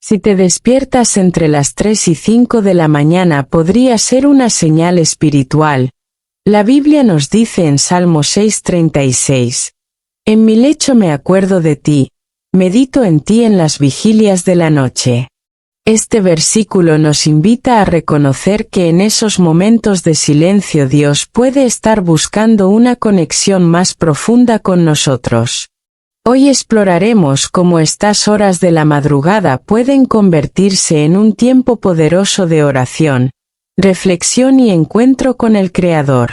Si te despiertas entre las 3 y 5 de la mañana podría ser una señal espiritual. La Biblia nos dice en Salmo 6:36, «En mi lecho me acuerdo de ti, medito en ti en las vigilias de la noche». Este versículo nos invita a reconocer que en esos momentos de silencio Dios puede estar buscando una conexión más profunda con nosotros. Hoy exploraremos cómo estas horas de la madrugada pueden convertirse en un tiempo poderoso de oración, reflexión y encuentro con el Creador.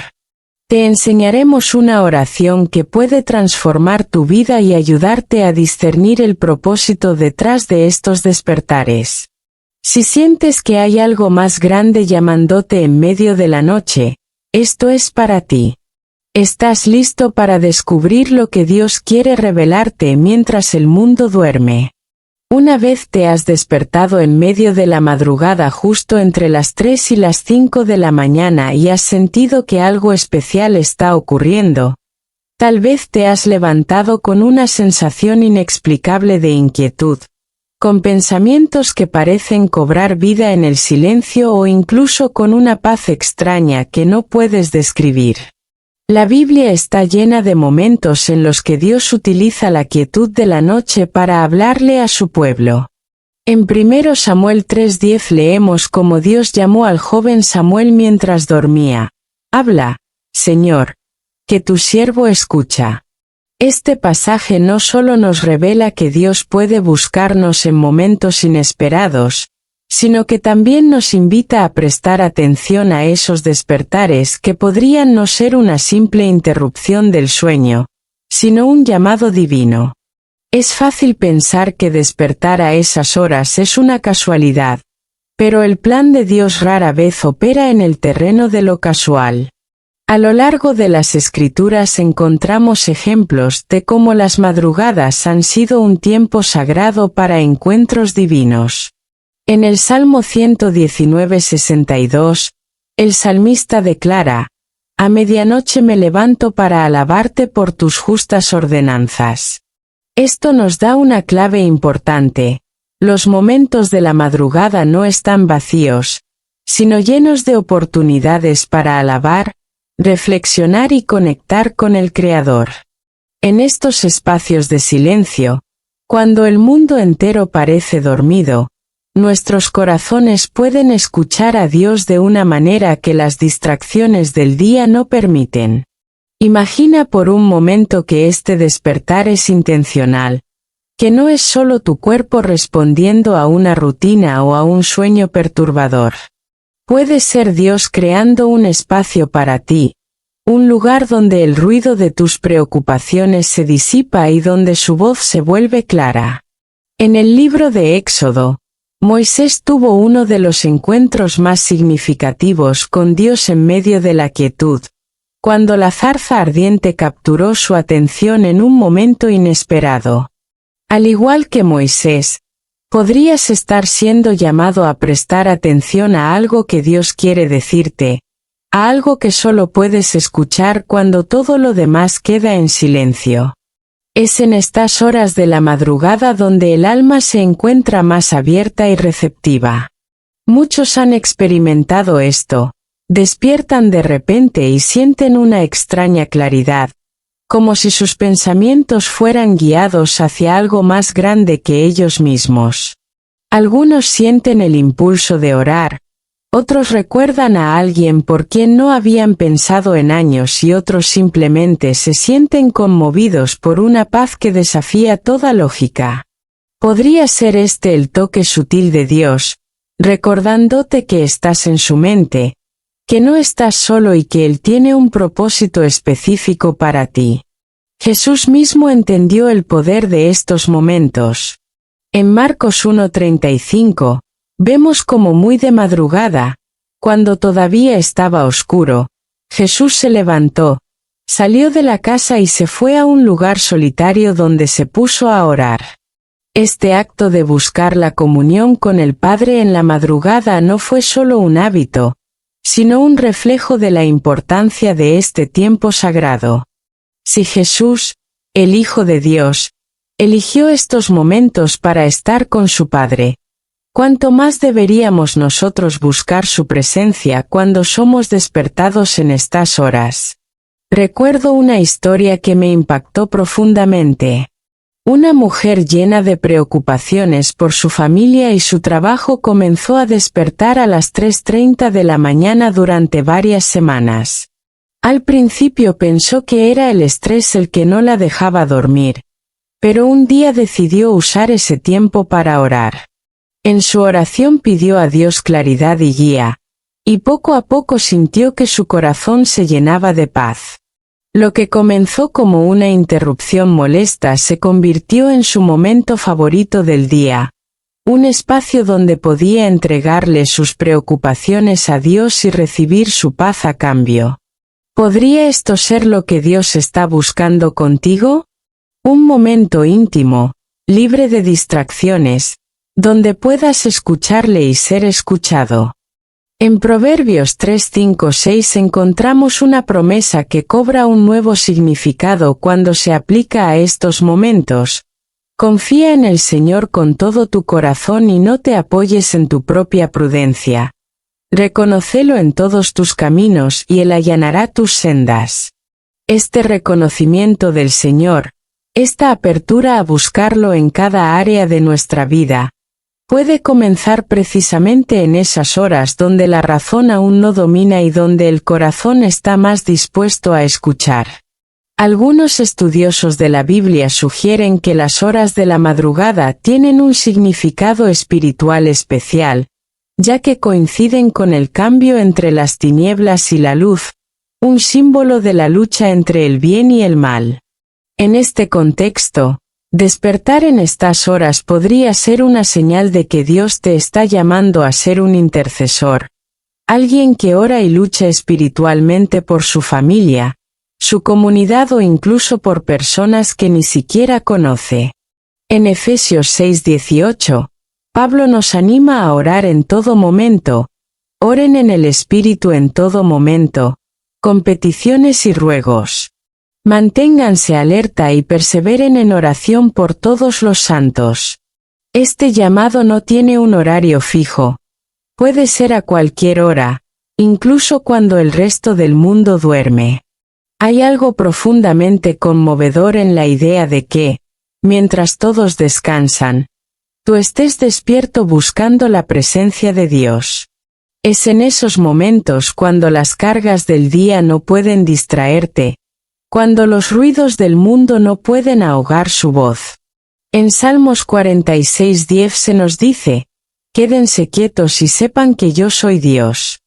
Te enseñaremos una oración que puede transformar tu vida y ayudarte a discernir el propósito detrás de estos despertares. Si sientes que hay algo más grande llamándote en medio de la noche, esto es para ti. ¿Estás listo para descubrir lo que Dios quiere revelarte mientras el mundo duerme? Una vez te has despertado en medio de la madrugada justo entre las 3 y las 5 de la mañana y has sentido que algo especial está ocurriendo, tal vez te has levantado con una sensación inexplicable de inquietud, con pensamientos que parecen cobrar vida en el silencio o incluso con una paz extraña que no puedes describir. La Biblia está llena de momentos en los que Dios utiliza la quietud de la noche para hablarle a su pueblo. En 1 Samuel 3:10 leemos cómo Dios llamó al joven Samuel mientras dormía. «Habla, Señor, que tu siervo escucha». Este pasaje no solo nos revela que Dios puede buscarnos en momentos inesperados, sino que también nos invita a prestar atención a esos despertares que podrían no ser una simple interrupción del sueño, sino un llamado divino. Es fácil pensar que despertar a esas horas es una casualidad, pero el plan de Dios rara vez opera en el terreno de lo casual. A lo largo de las Escrituras encontramos ejemplos de cómo las madrugadas han sido un tiempo sagrado para encuentros divinos. En el Salmo 119:62, el salmista declara, «A medianoche me levanto para alabarte por tus justas ordenanzas». Esto nos da una clave importante. Los momentos de la madrugada no están vacíos, sino llenos de oportunidades para alabar, reflexionar y conectar con el Creador. En estos espacios de silencio, cuando el mundo entero parece dormido, nuestros corazones pueden escuchar a Dios de una manera que las distracciones del día no permiten. Imagina por un momento que este despertar es intencional, que no es solo tu cuerpo respondiendo a una rutina o a un sueño perturbador. Puede ser Dios creando un espacio para ti, un lugar donde el ruido de tus preocupaciones se disipa y donde su voz se vuelve clara. En el libro de Éxodo, Moisés tuvo uno de los encuentros más significativos con Dios en medio de la quietud, cuando la zarza ardiente capturó su atención en un momento inesperado. Al igual que Moisés, podrías estar siendo llamado a prestar atención a algo que Dios quiere decirte, a algo que solo puedes escuchar cuando todo lo demás queda en silencio. Es en estas horas de la madrugada donde el alma se encuentra más abierta y receptiva. Muchos han experimentado esto, despiertan de repente y sienten una extraña claridad, como si sus pensamientos fueran guiados hacia algo más grande que ellos mismos. Algunos sienten el impulso de orar, otros recuerdan a alguien por quien no habían pensado en años y otros simplemente se sienten conmovidos por una paz que desafía toda lógica. Podría ser este el toque sutil de Dios, recordándote que estás en su mente, que no estás solo y que Él tiene un propósito específico para ti. Jesús mismo entendió el poder de estos momentos. En Marcos 1:35, vemos como muy de madrugada, cuando todavía estaba oscuro, Jesús se levantó, salió de la casa y se fue a un lugar solitario donde se puso a orar. Este acto de buscar la comunión con el Padre en la madrugada no fue solo un hábito, sino un reflejo de la importancia de este tiempo sagrado. Si Jesús, el Hijo de Dios, eligió estos momentos para estar con su Padre, ¿Cuánto más deberíamos nosotros buscar su presencia cuando somos despertados en estas horas? Recuerdo una historia que me impactó profundamente. Una mujer llena de preocupaciones por su familia y su trabajo comenzó a despertar a las 3:30 de la mañana durante varias semanas. Al principio pensó que era el estrés el que no la dejaba dormir, pero un día decidió usar ese tiempo para orar. En su oración pidió a Dios claridad y guía, y poco a poco sintió que su corazón se llenaba de paz. Lo que comenzó como una interrupción molesta se convirtió en su momento favorito del día, un espacio donde podía entregarle sus preocupaciones a Dios y recibir su paz a cambio. ¿Podría esto ser lo que Dios está buscando contigo? Un momento íntimo, libre de distracciones, donde puedas escucharle y ser escuchado. En Proverbios 3, 5, 6 encontramos una promesa que cobra un nuevo significado cuando se aplica a estos momentos. Confía en el Señor con todo tu corazón y no te apoyes en tu propia prudencia. Reconócelo en todos tus caminos y Él allanará tus sendas. Este reconocimiento del Señor, esta apertura a buscarlo en cada área de nuestra vida, puede comenzar precisamente en esas horas donde la razón aún no domina y donde el corazón está más dispuesto a escuchar. Algunos estudiosos de la Biblia sugieren que las horas de la madrugada tienen un significado espiritual especial, ya que coinciden con el cambio entre las tinieblas y la luz, un símbolo de la lucha entre el bien y el mal. En este contexto, despertar en estas horas podría ser una señal de que Dios te está llamando a ser un intercesor, alguien que ora y lucha espiritualmente por su familia, su comunidad o incluso por personas que ni siquiera conoce. En Efesios 6:18, Pablo nos anima a orar en todo momento, oren en el Espíritu en todo momento, con peticiones y ruegos. Manténganse alerta y perseveren en oración por todos los santos. Este llamado no tiene un horario fijo. Puede ser a cualquier hora, incluso cuando el resto del mundo duerme. Hay algo profundamente conmovedor en la idea de que, mientras todos descansan, tú estés despierto buscando la presencia de Dios. Es en esos momentos cuando las cargas del día no pueden distraerte, cuando los ruidos del mundo no pueden ahogar su voz. En Salmos 46:10 se nos dice, quédense quietos y sepan que yo soy Dios.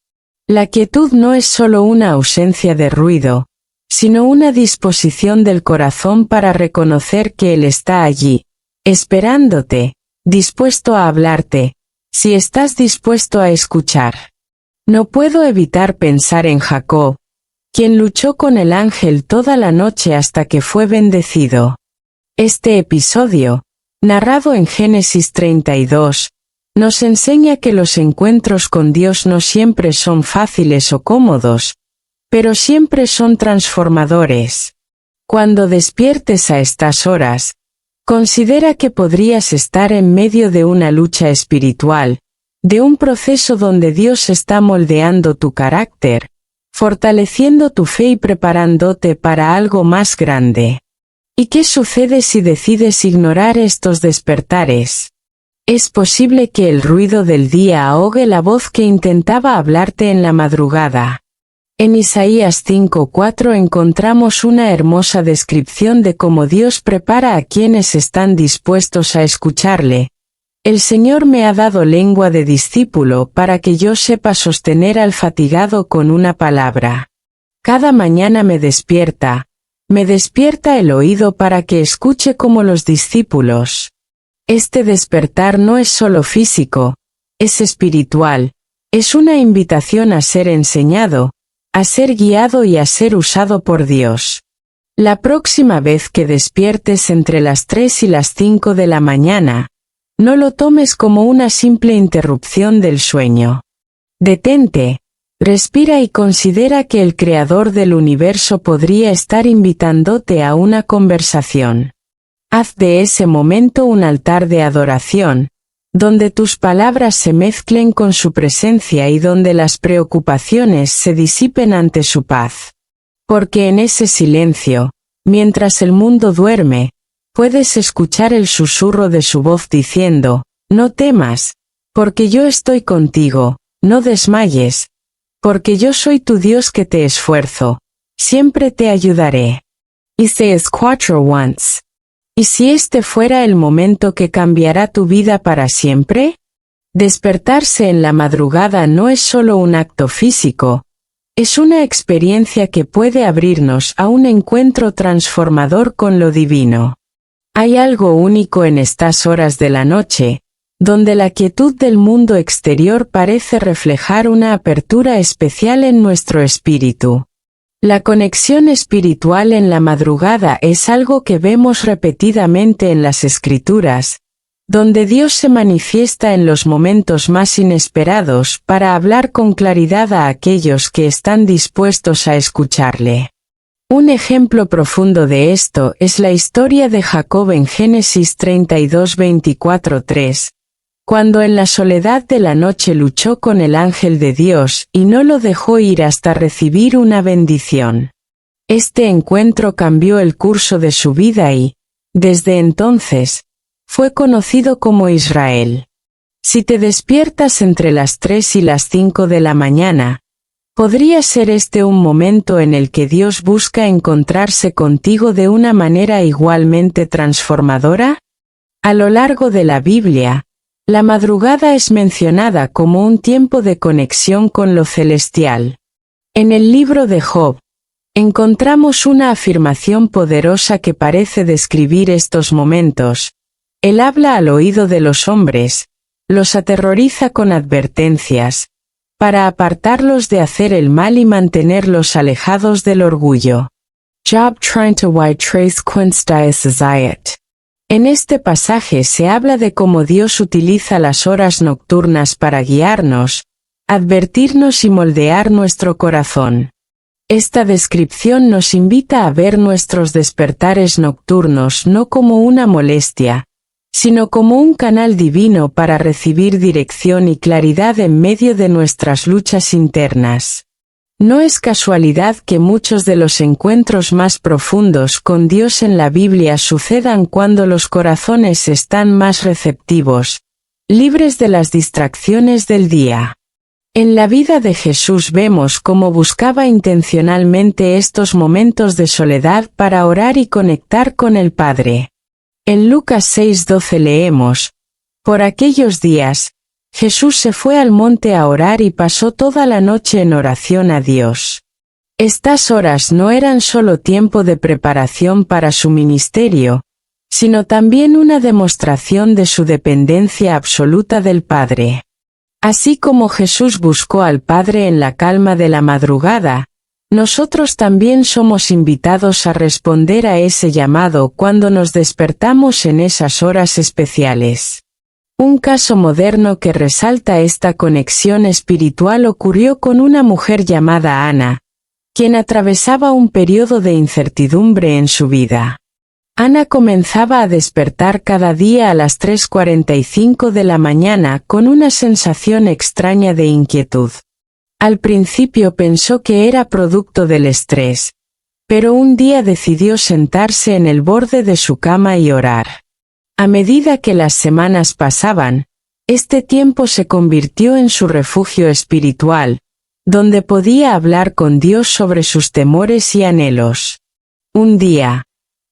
La quietud no es solo una ausencia de ruido, sino una disposición del corazón para reconocer que Él está allí, esperándote, dispuesto a hablarte, si estás dispuesto a escuchar. No puedo evitar pensar en Jacob, quien luchó con el ángel toda la noche hasta que fue bendecido. Este episodio, narrado en Génesis 32, nos enseña que los encuentros con Dios no siempre son fáciles o cómodos, pero siempre son transformadores. Cuando despiertes a estas horas, considera que podrías estar en medio de una lucha espiritual, de un proceso donde Dios está moldeando tu carácter, fortaleciendo tu fe y preparándote para algo más grande. ¿Y qué sucede si decides ignorar estos despertares? Es posible que el ruido del día ahogue la voz que intentaba hablarte en la madrugada. En Isaías 5:4 encontramos una hermosa descripción de cómo Dios prepara a quienes están dispuestos a escucharle. El Señor me ha dado lengua de discípulo para que yo sepa sostener al fatigado con una palabra. Cada mañana me despierta el oído para que escuche como los discípulos. Este despertar no es solo físico, es espiritual, es una invitación a ser enseñado, a ser guiado y a ser usado por Dios. La próxima vez que despiertes entre las 3 y las 5 de la mañana, no lo tomes como una simple interrupción del sueño. Detente, respira y considera que el Creador del universo podría estar invitándote a una conversación. Haz de ese momento un altar de adoración, donde tus palabras se mezclen con su presencia y donde las preocupaciones se disipen ante su paz. Porque en ese silencio, mientras el mundo duerme, puedes escuchar el susurro de su voz diciendo, no temas, porque yo estoy contigo, no desmayes, porque yo soy tu Dios que te esfuerzo, siempre te ayudaré. Isaías 4:1. ¿Y si este fuera el momento que cambiará tu vida para siempre? Despertarse en la madrugada no es solo un acto físico, es una experiencia que puede abrirnos a un encuentro transformador con lo divino. Hay algo único en estas horas de la noche, donde la quietud del mundo exterior parece reflejar una apertura especial en nuestro espíritu. La conexión espiritual en la madrugada es algo que vemos repetidamente en las Escrituras, donde Dios se manifiesta en los momentos más inesperados para hablar con claridad a aquellos que están dispuestos a escucharle. Un ejemplo profundo de esto es la historia de Jacob en Génesis 32:24-3, cuando en la soledad de la noche luchó con el ángel de Dios y no lo dejó ir hasta recibir una bendición. Este encuentro cambió el curso de su vida y, desde entonces, fue conocido como Israel. Si te despiertas entre las 3 y las 5 de la mañana, ¿podría ser este un momento en el que Dios busca encontrarse contigo de una manera igualmente transformadora? A lo largo de la Biblia, la madrugada es mencionada como un tiempo de conexión con lo celestial. En el libro de Job, encontramos una afirmación poderosa que parece describir estos momentos. Él habla al oído de los hombres, los aterroriza con advertencias, para apartarlos de hacer el mal y mantenerlos alejados del orgullo. Job 30:3 En este pasaje se habla de cómo Dios utiliza las horas nocturnas para guiarnos, advertirnos y moldear nuestro corazón. Esta descripción nos invita a ver nuestros despertares nocturnos no como una molestia, sino como un canal divino para recibir dirección y claridad en medio de nuestras luchas internas. No es casualidad que muchos de los encuentros más profundos con Dios en la Biblia sucedan cuando los corazones están más receptivos, libres de las distracciones del día. En la vida de Jesús vemos cómo buscaba intencionalmente estos momentos de soledad para orar y conectar con el Padre. En Lucas 6:12 leemos, por aquellos días, Jesús se fue al monte a orar y pasó toda la noche en oración a Dios. Estas horas no eran solo tiempo de preparación para su ministerio, sino también una demostración de su dependencia absoluta del Padre. Así como Jesús buscó al Padre en la calma de la madrugada, nosotros también somos invitados a responder a ese llamado cuando nos despertamos en esas horas especiales. Un caso moderno que resalta esta conexión espiritual ocurrió con una mujer llamada Ana, quien atravesaba un periodo de incertidumbre en su vida. Ana comenzaba a despertar cada día a las 3:45 de la mañana con una sensación extraña de inquietud. Al principio pensó que era producto del estrés, pero un día decidió sentarse en el borde de su cama y orar. A medida que las semanas pasaban, este tiempo se convirtió en su refugio espiritual, donde podía hablar con Dios sobre sus temores y anhelos. Un día,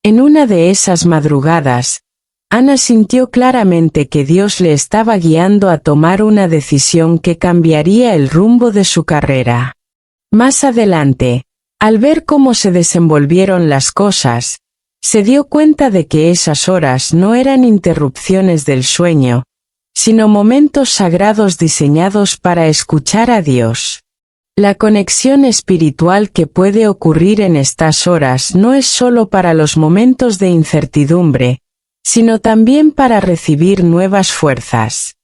en una de esas madrugadas, Ana sintió claramente que Dios le estaba guiando a tomar una decisión que cambiaría el rumbo de su carrera. Más adelante, al ver cómo se desenvolvieron las cosas, se dio cuenta de que esas horas no eran interrupciones del sueño, sino momentos sagrados diseñados para escuchar a Dios. La conexión espiritual que puede ocurrir en estas horas no es solo para los momentos de incertidumbre, sino también para recibir nuevas fuerzas.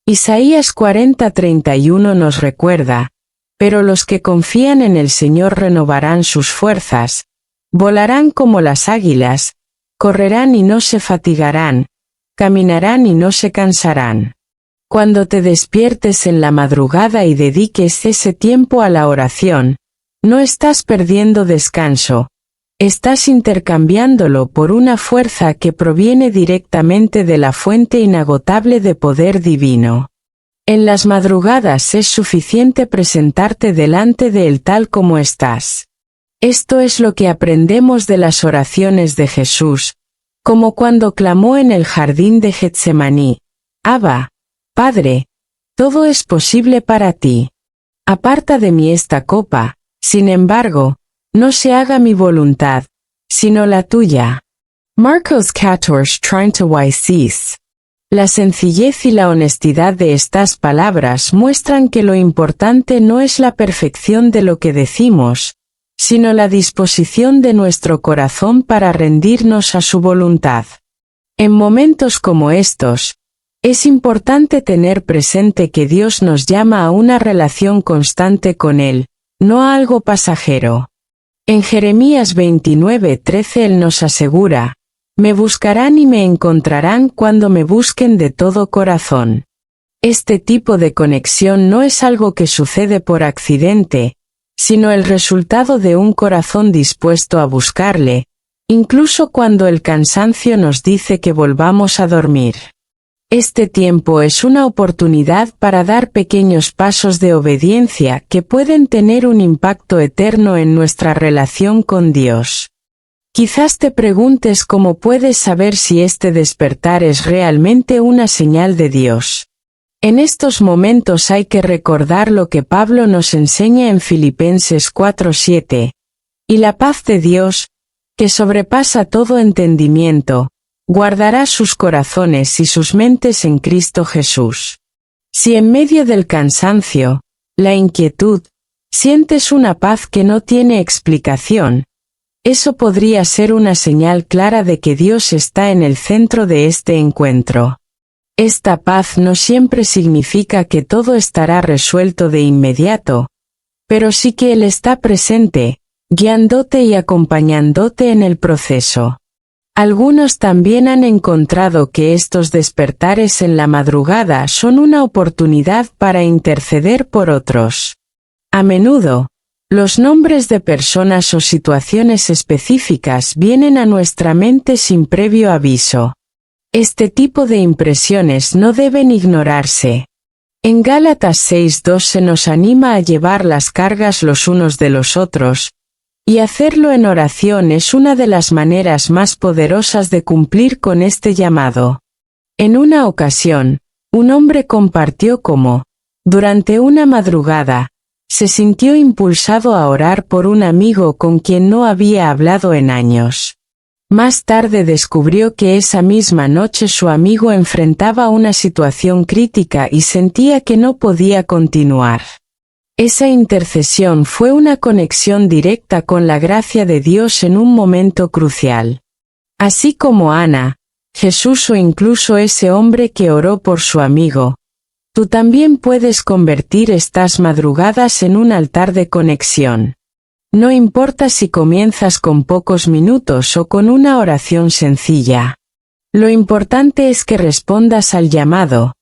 Isaías 40:31 nos recuerda, pero los que confían en el Señor renovarán sus fuerzas, volarán como las águilas, correrán y no se fatigarán, caminarán y no se cansarán. Cuando te despiertes en la madrugada y dediques ese tiempo a la oración, no estás perdiendo descanso, estás intercambiándolo por una fuerza que proviene directamente de la fuente inagotable de poder divino. En las madrugadas es suficiente presentarte delante de Él tal como estás. Esto es lo que aprendemos de las oraciones de Jesús, como cuando clamó en el jardín de Getsemaní: Abba, Padre, todo es posible para ti. Aparta de mí esta copa, sin embargo, no se haga mi voluntad, sino la tuya. Marcos 14:36. La sencillez y la honestidad de estas palabras muestran que lo importante no es la perfección de lo que decimos, sino la disposición de nuestro corazón para rendirnos a su voluntad. En momentos como estos, es importante tener presente que Dios nos llama a una relación constante con Él, no a algo pasajero. En Jeremías 29:13 Él nos asegura: me buscarán y me encontrarán cuando me busquen de todo corazón. Este tipo de conexión no es algo que sucede por accidente, sino el resultado de un corazón dispuesto a buscarle, incluso cuando el cansancio nos dice que volvamos a dormir. Este tiempo es una oportunidad para dar pequeños pasos de obediencia que pueden tener un impacto eterno en nuestra relación con Dios. Quizás te preguntes cómo puedes saber si este despertar es realmente una señal de Dios. En estos momentos hay que recordar lo que Pablo nos enseña en Filipenses 4:7. Y la paz de Dios, que sobrepasa todo entendimiento, guardará sus corazones y sus mentes en Cristo Jesús. Si en medio del cansancio, la inquietud, sientes una paz que no tiene explicación, eso podría ser una señal clara de que Dios está en el centro de este encuentro. Esta paz no siempre significa que todo estará resuelto de inmediato, pero sí que Él está presente, guiándote y acompañándote en el proceso. Algunos también han encontrado que estos despertares en la madrugada son una oportunidad para interceder por otros. A menudo, los nombres de personas o situaciones específicas vienen a nuestra mente sin previo aviso. Este tipo de impresiones no deben ignorarse. En Gálatas 6:2 se nos anima a llevar las cargas los unos de los otros, y hacerlo en oración es una de las maneras más poderosas de cumplir con este llamado. En una ocasión, un hombre compartió cómo, durante una madrugada, se sintió impulsado a orar por un amigo con quien no había hablado en años. Más tarde descubrió que esa misma noche su amigo enfrentaba una situación crítica y sentía que no podía continuar. Esa intercesión fue una conexión directa con la gracia de Dios en un momento crucial. Así como Ana, Jesús o incluso ese hombre que oró por su amigo, tú también puedes convertir estas madrugadas en un altar de conexión. No importa si comienzas con pocos minutos o con una oración sencilla. Lo importante es que respondas al llamado.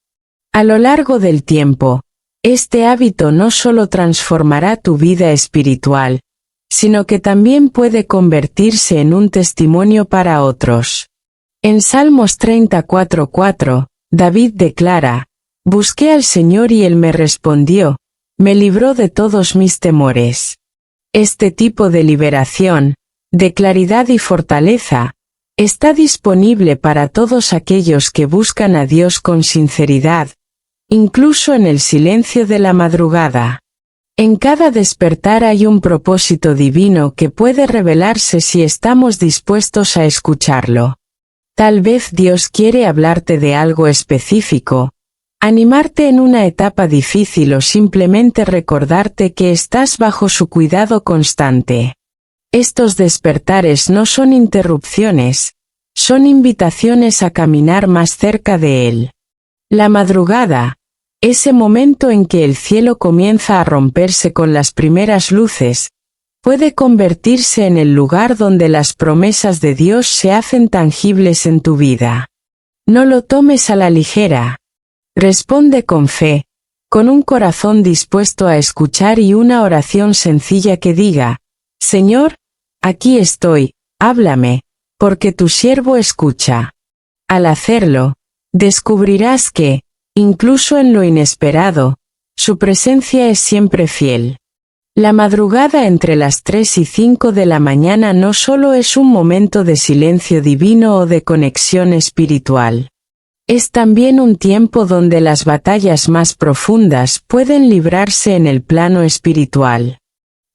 A lo largo del tiempo, este hábito no solo transformará tu vida espiritual, sino que también puede convertirse en un testimonio para otros. En Salmos 34:4, David declara: busqué al Señor y Él me respondió, me libró de todos mis temores. Este tipo de liberación, de claridad y fortaleza, está disponible para todos aquellos que buscan a Dios con sinceridad, incluso en el silencio de la madrugada. En cada despertar hay un propósito divino que puede revelarse si estamos dispuestos a escucharlo. Tal vez Dios quiere hablarte de algo específico, animarte en una etapa difícil o simplemente recordarte que estás bajo su cuidado constante. Estos despertares no son interrupciones, son invitaciones a caminar más cerca de Él. La madrugada, ese momento en que el cielo comienza a romperse con las primeras luces, puede convertirse en el lugar donde las promesas de Dios se hacen tangibles en tu vida. No lo tomes a la ligera. Responde con fe, con un corazón dispuesto a escuchar y una oración sencilla que diga, Señor, aquí estoy, háblame, porque tu siervo escucha. Al hacerlo, descubrirás que, incluso en lo inesperado, su presencia es siempre fiel. La madrugada entre las 3 y 5 de la mañana no solo es un momento de silencio divino o de conexión espiritual. Es también un tiempo donde las batallas más profundas pueden librarse en el plano espiritual.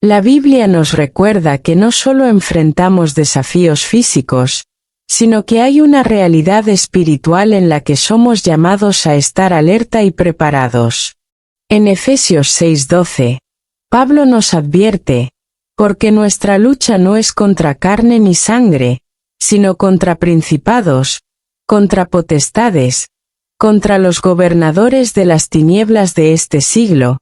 La Biblia nos recuerda que no solo enfrentamos desafíos físicos, sino que hay una realidad espiritual en la que somos llamados a estar alerta y preparados. En Efesios 6:12, Pablo nos advierte, porque nuestra lucha no es contra carne ni sangre, sino contra principados, contra potestades, contra los gobernadores de las tinieblas de este siglo,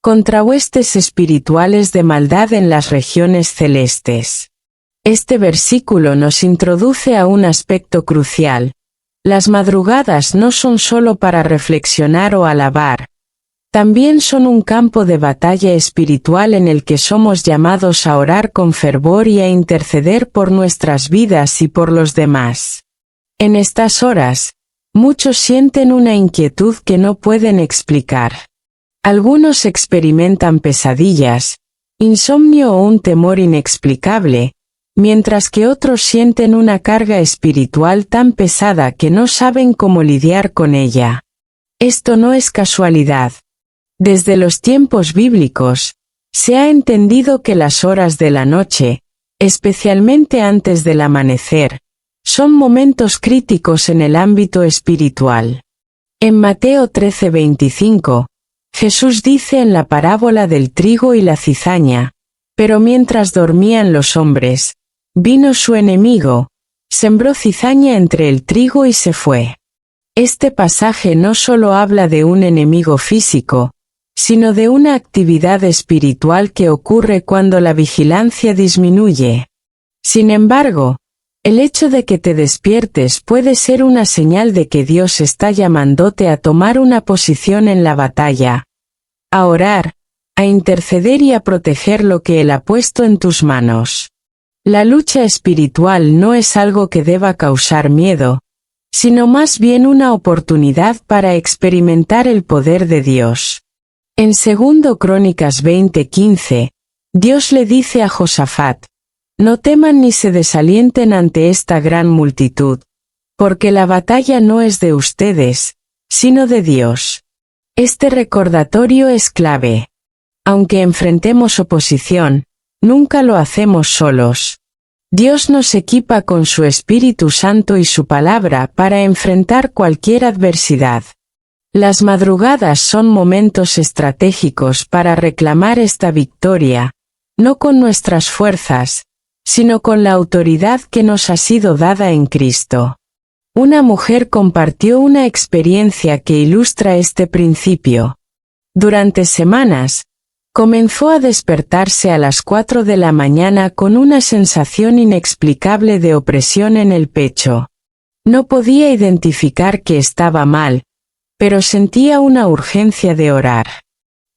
contra huestes espirituales de maldad en las regiones celestes. Este versículo nos introduce a un aspecto crucial. Las madrugadas no son solo para reflexionar o alabar, también son un campo de batalla espiritual en el que somos llamados a orar con fervor y a interceder por nuestras vidas y por los demás. En estas horas, muchos sienten una inquietud que no pueden explicar. Algunos experimentan pesadillas, insomnio o un temor inexplicable, mientras que otros sienten una carga espiritual tan pesada que no saben cómo lidiar con ella. Esto no es casualidad. Desde los tiempos bíblicos, se ha entendido que las horas de la noche, especialmente antes del amanecer, son momentos críticos en el ámbito espiritual. En Mateo 13:25, Jesús dice en la parábola del trigo y la cizaña, pero mientras dormían los hombres, vino su enemigo, sembró cizaña entre el trigo y se fue. Este pasaje no solo habla de un enemigo físico, sino de una actividad espiritual que ocurre cuando la vigilancia disminuye. Sin embargo, el hecho de que te despiertes puede ser una señal de que Dios está llamándote a tomar una posición en la batalla, a orar, a interceder y a proteger lo que Él ha puesto en tus manos. La lucha espiritual no es algo que deba causar miedo, sino más bien una oportunidad para experimentar el poder de Dios. En 2 Crónicas 20:15, Dios le dice a Josafat, no teman ni se desalienten ante esta gran multitud, porque la batalla no es de ustedes, sino de Dios. Este recordatorio es clave. Aunque enfrentemos oposición, nunca lo hacemos solos. Dios nos equipa con su Espíritu Santo y su palabra para enfrentar cualquier adversidad. Las madrugadas son momentos estratégicos para reclamar esta victoria, no con nuestras fuerzas, sino con la autoridad que nos ha sido dada en Cristo. Una mujer compartió una experiencia que ilustra este principio. Durante semanas, comenzó a despertarse a las 4 de la mañana con una sensación inexplicable de opresión en el pecho. No podía identificar que estaba mal, pero sentía una urgencia de orar.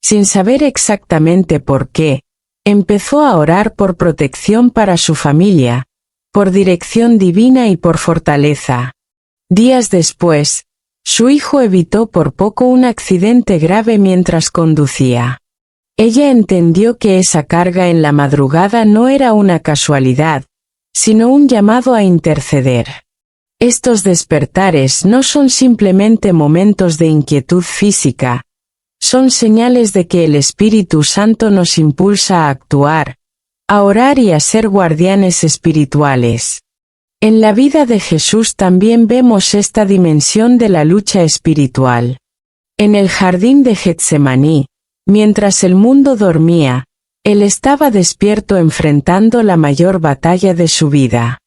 Sin saber exactamente por qué, empezó a orar por protección para su familia, por dirección divina y por fortaleza. Días después, su hijo evitó por poco un accidente grave mientras conducía. Ella entendió que esa carga en la madrugada no era una casualidad, sino un llamado a interceder. Estos despertares no son simplemente momentos de inquietud física, son señales de que el Espíritu Santo nos impulsa a actuar, a orar y a ser guardianes espirituales. En la vida de Jesús también vemos esta dimensión de la lucha espiritual. En el jardín de Getsemaní, mientras el mundo dormía, Él estaba despierto enfrentando la mayor batalla de su vida.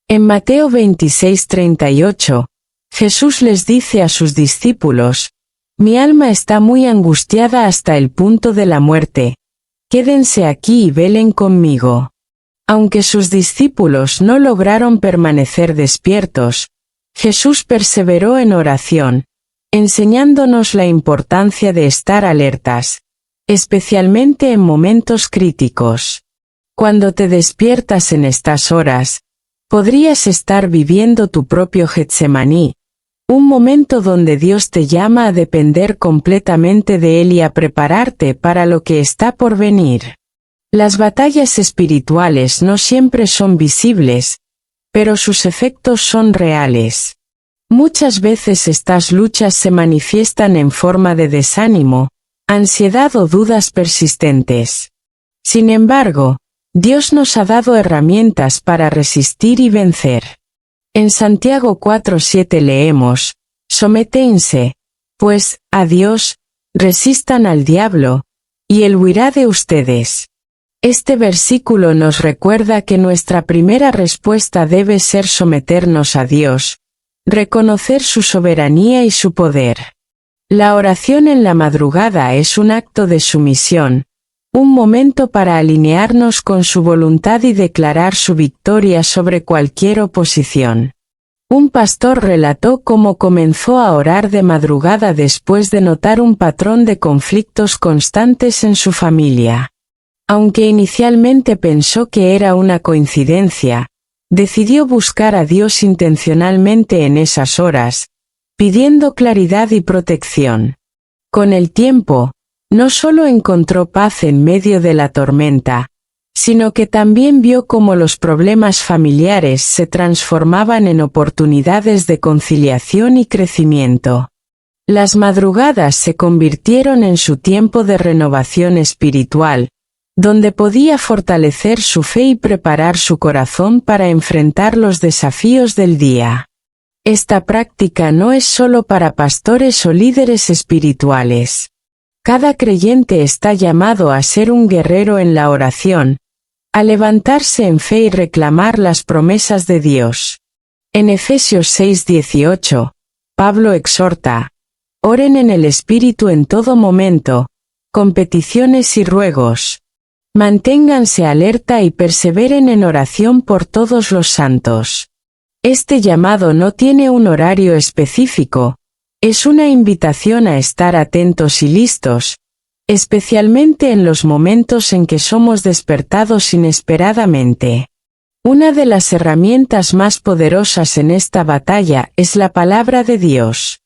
En Mateo 26:38, Jesús les dice a sus discípulos, «Mi alma está muy angustiada hasta el punto de la muerte. Quédense aquí y velen conmigo». Aunque sus discípulos no lograron permanecer despiertos, Jesús perseveró en oración, enseñándonos la importancia de estar alertas, especialmente en momentos críticos. Cuando te despiertas en estas horas, podrías estar viviendo tu propio Getsemaní, un momento donde Dios te llama a depender completamente de Él y a prepararte para lo que está por venir. Las batallas espirituales no siempre son visibles, pero sus efectos son reales. Muchas veces estas luchas se manifiestan en forma de desánimo, ansiedad o dudas persistentes. Sin embargo, Dios nos ha dado herramientas para resistir y vencer. En Santiago 4:7 leemos, «Sométense, pues, a Dios, resistan al diablo, y él huirá de ustedes». Este versículo nos recuerda que nuestra primera respuesta debe ser someternos a Dios, reconocer su soberanía y su poder. La oración en la madrugada es un acto de sumisión, un momento para alinearnos con su voluntad y declarar su victoria sobre cualquier oposición. Un pastor relató cómo comenzó a orar de madrugada después de notar un patrón de conflictos constantes en su familia. Aunque inicialmente pensó que era una coincidencia, decidió buscar a Dios intencionalmente en esas horas, pidiendo claridad y protección. Con el tiempo, no solo encontró paz en medio de la tormenta, sino que también vio cómo los problemas familiares se transformaban en oportunidades de conciliación y crecimiento. Las madrugadas se convirtieron en su tiempo de renovación espiritual, donde podía fortalecer su fe y preparar su corazón para enfrentar los desafíos del día. Esta práctica no es solo para pastores o líderes espirituales. Cada creyente está llamado a ser un guerrero en la oración, a levantarse en fe y reclamar las promesas de Dios. En Efesios 6:18, Pablo exhorta, «Oren en el Espíritu en todo momento, con peticiones y ruegos. Manténganse alerta y perseveren en oración por todos los santos». Este llamado no tiene un horario específico, es una invitación a estar atentos y listos, especialmente en los momentos en que somos despertados inesperadamente. Una de las herramientas más poderosas en esta batalla es la palabra de Dios.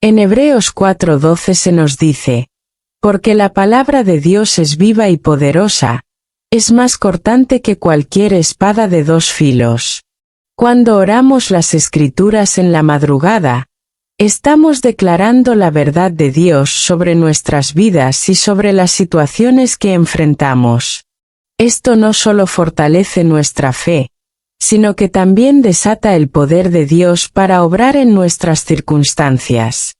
En Hebreos 4:12 se nos dice, «Porque la palabra de Dios es viva y poderosa, es más cortante que cualquier espada de dos filos». Cuando oramos las Escrituras en la madrugada, estamos declarando la verdad de Dios sobre nuestras vidas y sobre las situaciones que enfrentamos. Esto no solo fortalece nuestra fe, sino que también desata el poder de Dios para obrar en nuestras circunstancias.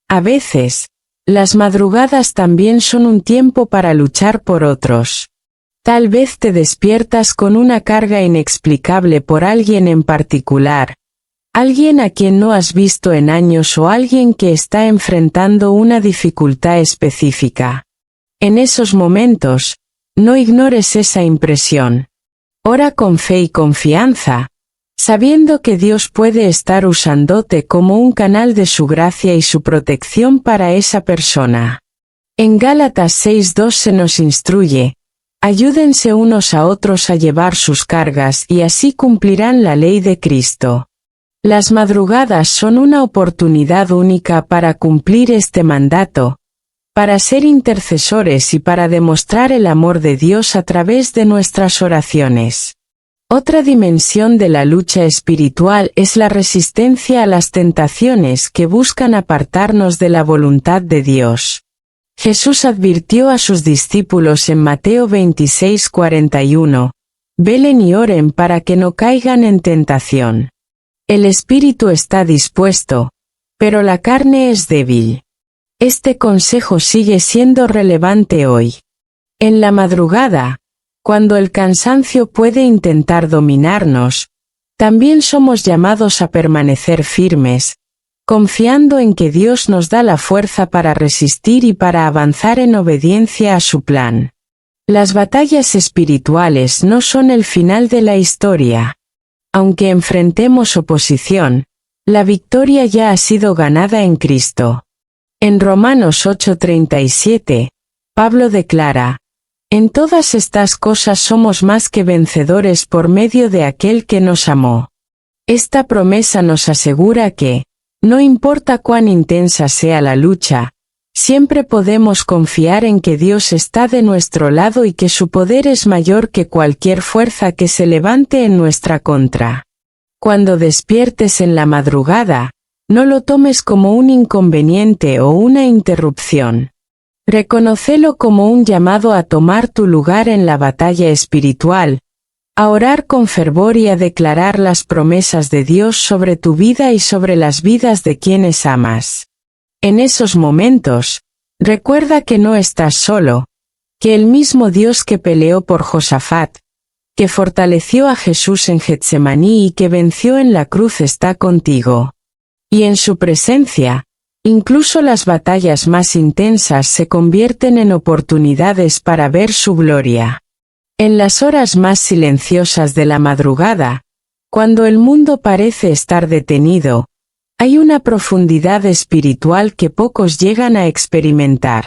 A veces, las madrugadas también son un tiempo para luchar por otros. Tal vez te despiertas con una carga inexplicable por alguien en particular, alguien a quien no has visto en años o alguien que está enfrentando una dificultad específica. En esos momentos, no ignores esa impresión. Ora con fe y confianza, sabiendo que Dios puede estar usándote como un canal de su gracia y su protección para esa persona. En Gálatas 6:2 se nos instruye, ayúdense unos a otros a llevar sus cargas y así cumplirán la ley de Cristo. Las madrugadas son una oportunidad única para cumplir este mandato, para ser intercesores y para demostrar el amor de Dios a través de nuestras oraciones. Otra dimensión de la lucha espiritual es la resistencia a las tentaciones que buscan apartarnos de la voluntad de Dios. Jesús advirtió a sus discípulos en Mateo 26:41, «Velen y oren para que no caigan en tentación. El espíritu está dispuesto, pero la carne es débil». Este consejo sigue siendo relevante hoy. En la madrugada, cuando el cansancio puede intentar dominarnos, también somos llamados a permanecer firmes, confiando en que Dios nos da la fuerza para resistir y para avanzar en obediencia a su plan. Las batallas espirituales no son el final de la historia. Aunque enfrentemos oposición, la victoria ya ha sido ganada en Cristo. En Romanos 8:37, Pablo declara: en todas estas cosas somos más que vencedores por medio de aquel que nos amó. Esta promesa nos asegura que, no importa cuán intensa sea la lucha, siempre podemos confiar en que Dios está de nuestro lado y que su poder es mayor que cualquier fuerza que se levante en nuestra contra. Cuando despiertes en la madrugada, no lo tomes como un inconveniente o una interrupción. Reconócelo como un llamado a tomar tu lugar en la batalla espiritual, a orar con fervor y a declarar las promesas de Dios sobre tu vida y sobre las vidas de quienes amas. En esos momentos, recuerda que no estás solo, que el mismo Dios que peleó por Josafat, que fortaleció a Jesús en Getsemaní y que venció en la cruz está contigo. Y en su presencia, incluso las batallas más intensas se convierten en oportunidades para ver su gloria. En las horas más silenciosas de la madrugada, cuando el mundo parece estar detenido, hay una profundidad espiritual que pocos llegan a experimentar.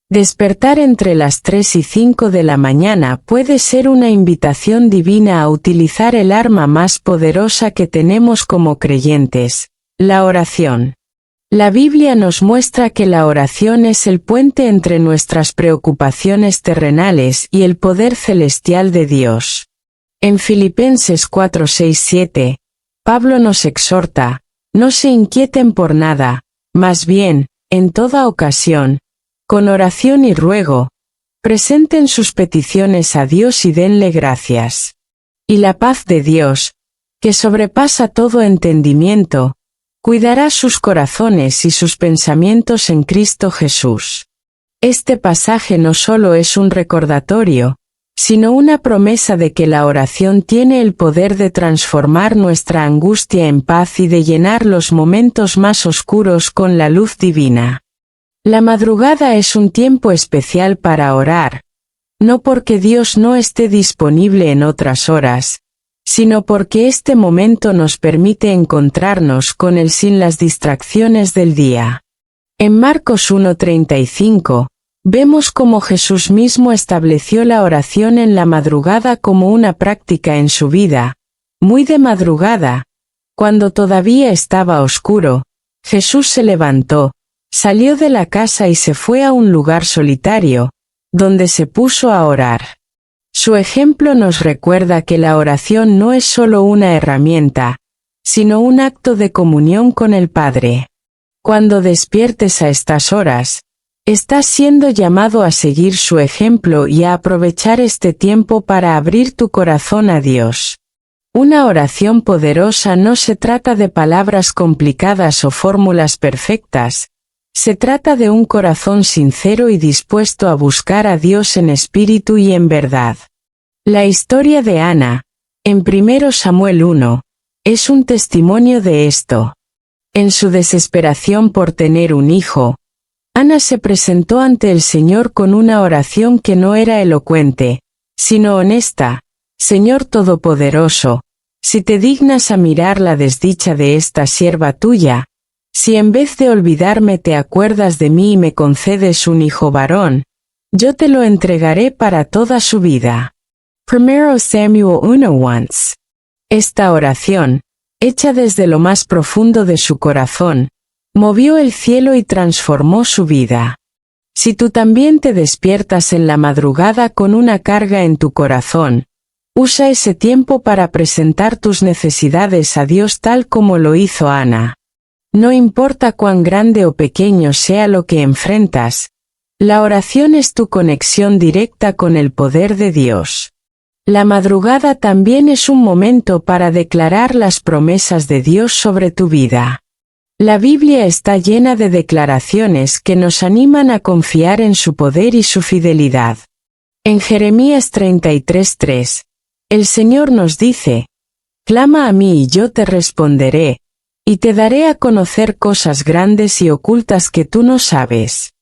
Despertar entre las 3 y 5 de la mañana puede ser una invitación divina a utilizar el arma más poderosa que tenemos como creyentes, la oración. La Biblia nos muestra que la oración es el puente entre nuestras preocupaciones terrenales y el poder celestial de Dios. En Filipenses 4:6-7, Pablo nos exhorta: no se inquieten por nada, más bien, en toda ocasión, con oración y ruego, presenten sus peticiones a Dios y denle gracias. Y la paz de Dios, que sobrepasa todo entendimiento, cuidará sus corazones y sus pensamientos en Cristo Jesús. Este pasaje no solo es un recordatorio, sino una promesa de que la oración tiene el poder de transformar nuestra angustia en paz y de llenar los momentos más oscuros con la luz divina. La madrugada es un tiempo especial para orar, no porque Dios no esté disponible en otras horas, sino porque este momento nos permite encontrarnos con Él sin las distracciones del día. En Marcos 1:35, vemos cómo Jesús mismo estableció la oración en la madrugada como una práctica en su vida. Muy de madrugada, cuando todavía estaba oscuro, Jesús se levantó, salió de la casa y se fue a un lugar solitario, donde se puso a orar. Su ejemplo nos recuerda que la oración no es solo una herramienta, sino un acto de comunión con el Padre. Cuando despiertes a estas horas, estás siendo llamado a seguir su ejemplo y a aprovechar este tiempo para abrir tu corazón a Dios. Una oración poderosa no se trata de palabras complicadas o fórmulas perfectas, se trata de un corazón sincero y dispuesto a buscar a Dios en espíritu y en verdad. La historia de Ana, en 1 Samuel 1, es un testimonio de esto. En su desesperación por tener un hijo, Ana se presentó ante el Señor con una oración que no era elocuente, sino honesta: Señor Todopoderoso, si te dignas a mirar la desdicha de esta sierva tuya, si en vez de olvidarme te acuerdas de mí y me concedes un hijo varón, yo te lo entregaré para toda su vida. 1 Samuel 1:1. Esta oración, hecha desde lo más profundo de su corazón, movió el cielo y transformó su vida. Si tú también te despiertas en la madrugada con una carga en tu corazón, usa ese tiempo para presentar tus necesidades a Dios tal como lo hizo Ana. No importa cuán grande o pequeño sea lo que enfrentas, la oración es tu conexión directa con el poder de Dios. La madrugada también es un momento para declarar las promesas de Dios sobre tu vida. La Biblia está llena de declaraciones que nos animan a confiar en su poder y su fidelidad. En Jeremías 33:3, el Señor nos dice: clama a mí y yo te responderé, y te daré a conocer cosas grandes y ocultas que tú no sabes.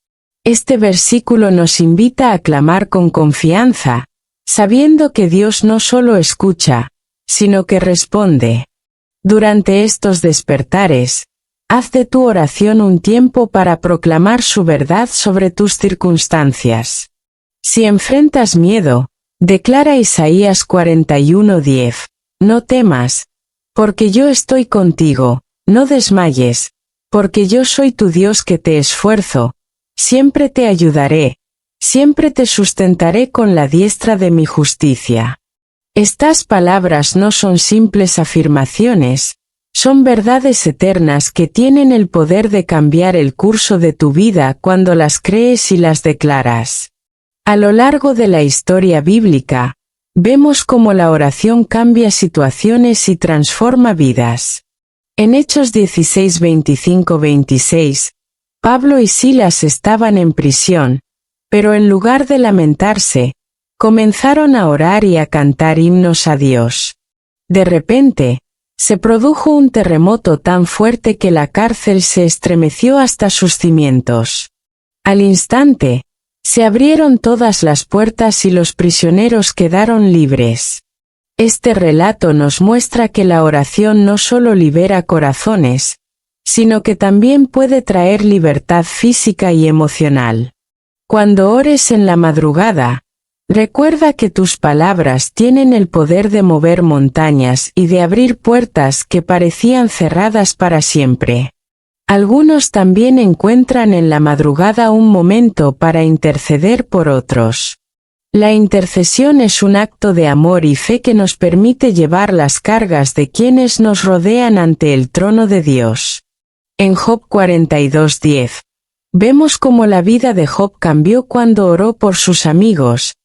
Este versículo nos invita a clamar con confianza, sabiendo que Dios no solo escucha, sino que responde. Durante estos despertares, Haz de tu oración un tiempo para proclamar su verdad sobre tus circunstancias. Si enfrentas miedo, declara Isaías 41:10, no temas, porque yo estoy contigo, no desmayes, porque yo soy tu Dios que te esfuerzo, siempre te ayudaré, siempre te sustentaré con la diestra de mi justicia. Estas palabras no son simples afirmaciones, son verdades eternas que tienen el poder de cambiar el curso de tu vida cuando las crees y las declaras. A lo largo de la historia bíblica, vemos cómo la oración cambia situaciones y transforma vidas. En Hechos 16, 25-26, Pablo y Silas estaban en prisión, pero en lugar de lamentarse, comenzaron a orar y a cantar himnos a Dios. De repente, se produjo un terremoto tan fuerte que la cárcel se estremeció hasta sus cimientos. Al instante, se abrieron todas las puertas y los prisioneros quedaron libres. Este relato nos muestra que la oración no solo libera corazones, sino que también puede traer libertad física y emocional. Cuando ores en la madrugada, recuerda que tus palabras tienen el poder de mover montañas y de abrir puertas que parecían cerradas para siempre. Algunos también encuentran en la madrugada un momento para interceder por otros. La intercesión es un acto de amor y fe que nos permite llevar las cargas de quienes nos rodean ante el trono de Dios. En Job 42:10, vemos cómo la vida de Job cambió cuando oró por sus amigos.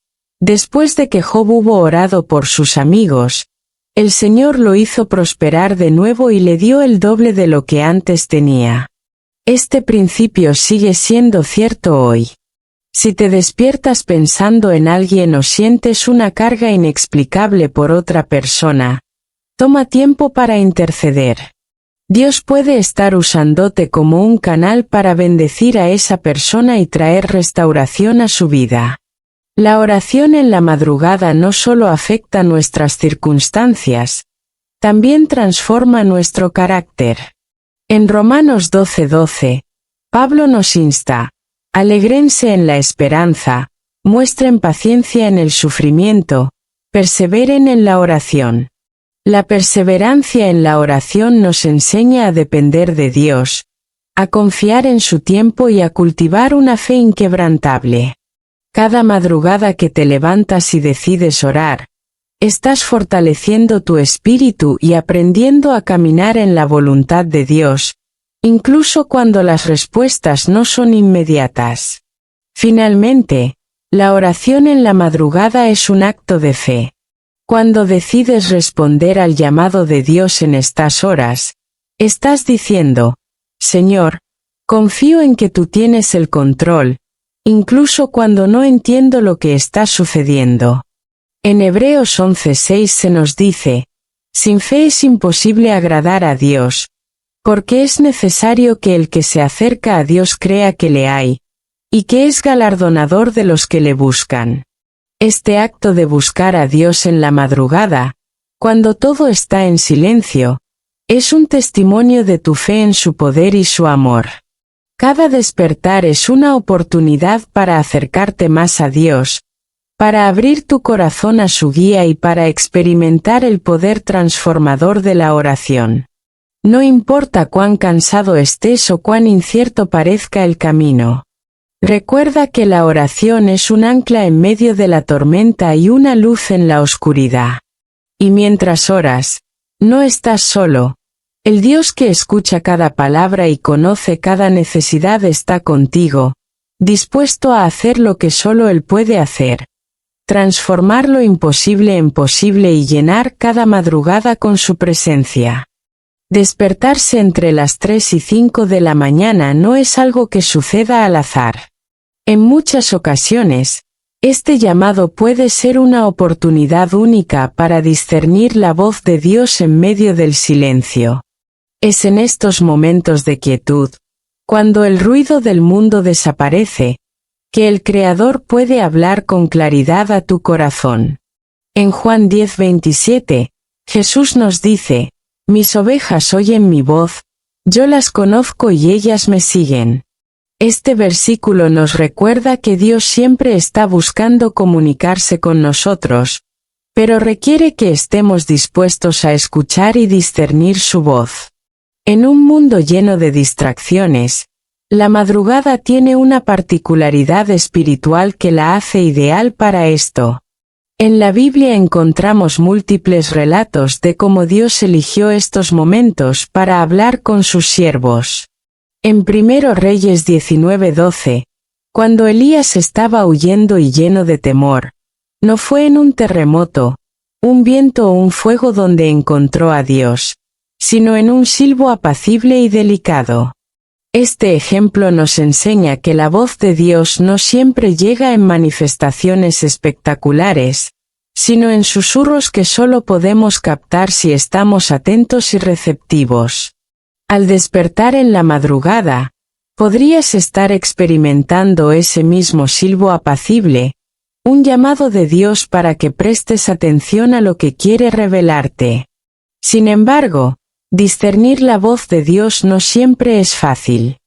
Después de que Job hubo orado por sus amigos, el Señor lo hizo prosperar de nuevo y le dio el doble de lo que antes tenía. Este principio sigue siendo cierto hoy. Si te despiertas pensando en alguien o sientes una carga inexplicable por otra persona, toma tiempo para interceder. Dios puede estar usándote como un canal para bendecir a esa persona y traer restauración a su vida. La oración en la madrugada no solo afecta nuestras circunstancias, también transforma nuestro carácter. En Romanos 12:12, Pablo nos insta: alégrense en la esperanza, muestren paciencia en el sufrimiento, perseveren en la oración. La perseverancia en la oración nos enseña a depender de Dios, a confiar en su tiempo y a cultivar una fe inquebrantable. Cada madrugada que te levantas y decides orar, estás fortaleciendo tu espíritu y aprendiendo a caminar en la voluntad de Dios, incluso cuando las respuestas no son inmediatas. Finalmente, la oración en la madrugada es un acto de fe. Cuando decides responder al llamado de Dios en estas horas, estás diciendo: Señor, confío en que tú tienes el control, incluso cuando no entiendo lo que está sucediendo. En Hebreos 11:6 se nos dice: sin fe es imposible agradar a Dios, porque es necesario que el que se acerca a Dios crea que le hay, y que es galardonador de los que le buscan. Este acto de buscar a Dios en la madrugada, cuando todo está en silencio, es un testimonio de tu fe en su poder y su amor. Cada despertar es una oportunidad para acercarte más a Dios, para abrir tu corazón a su guía y para experimentar el poder transformador de la oración. No importa cuán cansado estés o cuán incierto parezca el camino. Recuerda que la oración es un ancla en medio de la tormenta y una luz en la oscuridad. Y mientras oras, no estás solo. El Dios que escucha cada palabra y conoce cada necesidad está contigo, dispuesto a hacer lo que solo Él puede hacer: transformar lo imposible en posible y llenar cada madrugada con su presencia. Despertarse entre las 3 y 5 de la mañana no es algo que suceda al azar. En muchas ocasiones, este llamado puede ser una oportunidad única para discernir la voz de Dios en medio del silencio. Es en estos momentos de quietud, cuando el ruido del mundo desaparece, que el Creador puede hablar con claridad a tu corazón. En Juan 10:27, Jesús nos dice: mis ovejas oyen mi voz, Yo las conozco y ellas me siguen. Este versículo nos recuerda que Dios siempre está buscando comunicarse con nosotros, pero requiere que estemos dispuestos a escuchar y discernir su voz. En un mundo lleno de distracciones, la madrugada tiene una particularidad espiritual que la hace ideal para esto. En la Biblia encontramos múltiples relatos de cómo Dios eligió estos momentos para hablar con sus siervos. En 1 Reyes 19:12, cuando Elías estaba huyendo y lleno de temor, no fue en un terremoto, un viento o un fuego donde encontró a Dios, sino en un silbo apacible y delicado. Este ejemplo nos enseña que la voz de Dios no siempre llega en manifestaciones espectaculares, sino en susurros que solo podemos captar si estamos atentos y receptivos. Al despertar en la madrugada, podrías estar experimentando ese mismo silbo apacible, un llamado de Dios para que prestes atención a lo que quiere revelarte. Sin embargo, discernir la voz de Dios no siempre es fácil.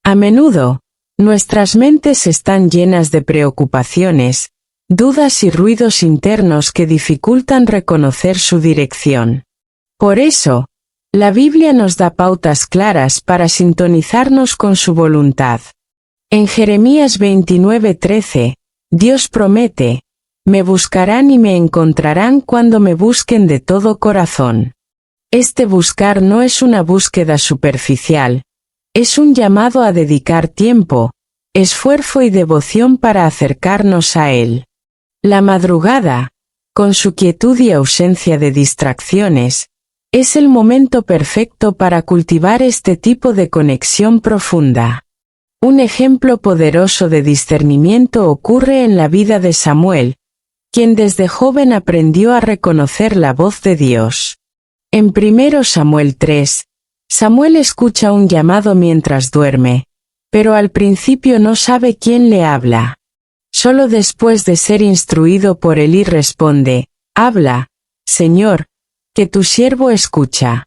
A menudo, nuestras mentes están llenas de preocupaciones, dudas y ruidos internos que dificultan reconocer su dirección. Por eso, la Biblia nos da pautas claras para sintonizarnos con su voluntad. En Jeremías 29:13, Dios promete: «Me buscarán y me encontrarán cuando me busquen de todo corazón». Este buscar no es una búsqueda superficial, es un llamado a dedicar tiempo, esfuerzo y devoción para acercarnos a Él. La madrugada, con su quietud y ausencia de distracciones, es el momento perfecto para cultivar este tipo de conexión profunda. Un ejemplo poderoso de discernimiento ocurre en la vida de Samuel, quien desde joven aprendió a reconocer la voz de Dios. En 1 Samuel 3, Samuel escucha un llamado mientras duerme, pero al principio no sabe quién le habla. Solo después de ser instruido por Elí responde: «Habla, Señor, que tu siervo escucha».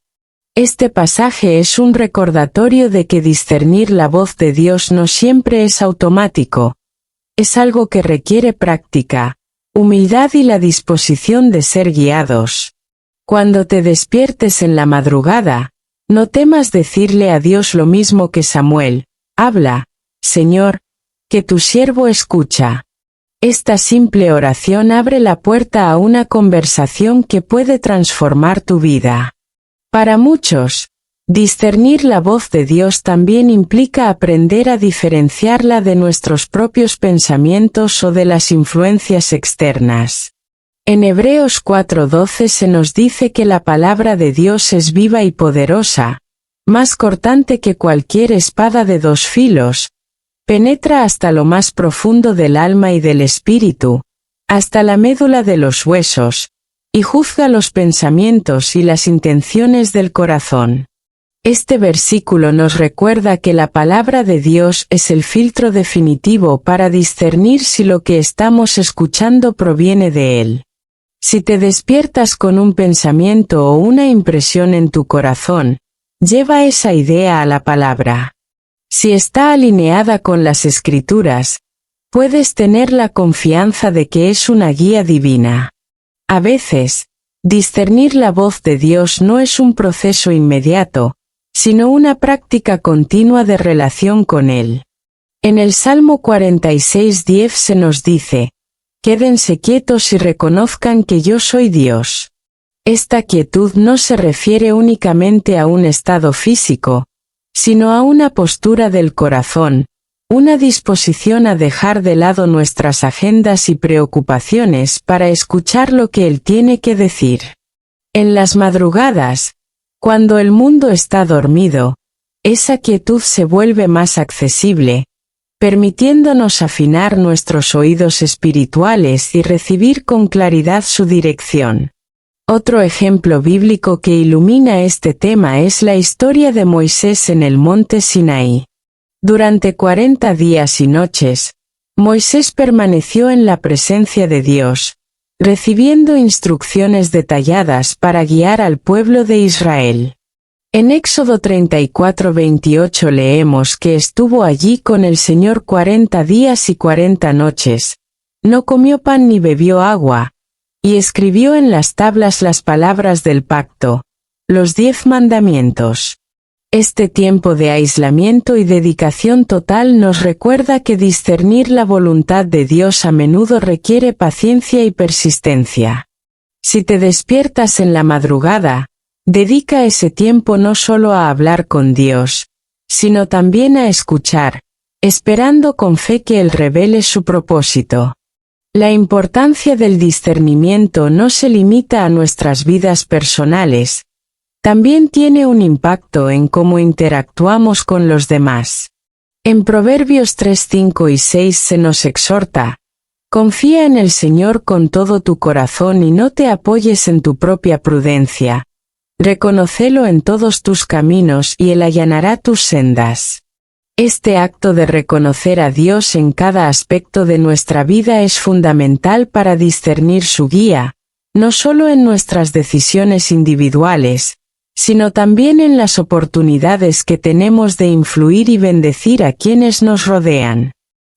Este pasaje es un recordatorio de que discernir la voz de Dios no siempre es automático. Es algo que requiere práctica, humildad y la disposición de ser guiados. Cuando te despiertes en la madrugada, no temas decirle a Dios lo mismo que Samuel: «Habla, Señor, que tu siervo escucha». Esta simple oración abre la puerta a una conversación que puede transformar tu vida. Para muchos, discernir la voz de Dios también implica aprender a diferenciarla de nuestros propios pensamientos o de las influencias externas. En Hebreos 4:12 se nos dice que la palabra de Dios es viva y poderosa, más cortante que cualquier espada de dos filos, penetra hasta lo más profundo del alma y del espíritu, hasta la médula de los huesos, y juzga los pensamientos y las intenciones del corazón. Este versículo nos recuerda que la palabra de Dios es el filtro definitivo para discernir si lo que estamos escuchando proviene de Él. Si te despiertas con un pensamiento o una impresión en tu corazón, lleva esa idea a la palabra. Si está alineada con las Escrituras, puedes tener la confianza de que es una guía divina. A veces, discernir la voz de Dios no es un proceso inmediato, sino una práctica continua de relación con Él. En el Salmo 46:10 se nos dice: «Quédense quietos y reconozcan que yo soy Dios». Esta quietud no se refiere únicamente a un estado físico, sino a una postura del corazón, una disposición a dejar de lado nuestras agendas y preocupaciones para escuchar lo que Él tiene que decir. En las madrugadas, cuando el mundo está dormido, esa quietud se vuelve más accesible, permitiéndonos afinar nuestros oídos espirituales y recibir con claridad su dirección. Otro ejemplo bíblico que ilumina este tema es la historia de Moisés en el monte Sinaí. Durante 40 días y noches, Moisés permaneció en la presencia de Dios, recibiendo instrucciones detalladas para guiar al pueblo de Israel. En Éxodo 34:28 leemos que estuvo allí con el Señor 40 días y 40 noches, no comió pan ni bebió agua, y escribió en las tablas las palabras del pacto, los 10 mandamientos. Este tiempo de aislamiento y dedicación total nos recuerda que discernir la voluntad de Dios a menudo requiere paciencia y persistencia. Si te despiertas en la madrugada, dedica ese tiempo no solo a hablar con Dios, sino también a escuchar, esperando con fe que Él revele su propósito. La importancia del discernimiento no se limita a nuestras vidas personales, también tiene un impacto en cómo interactuamos con los demás. En Proverbios 3, 5 y 6 se nos exhorta: confía en el Señor con todo tu corazón y no te apoyes en tu propia prudencia. Reconócelo en todos tus caminos y Él allanará tus sendas. Este acto de reconocer a Dios en cada aspecto de nuestra vida es fundamental para discernir su guía, no solo en nuestras decisiones individuales, sino también en las oportunidades que tenemos de influir y bendecir a quienes nos rodean.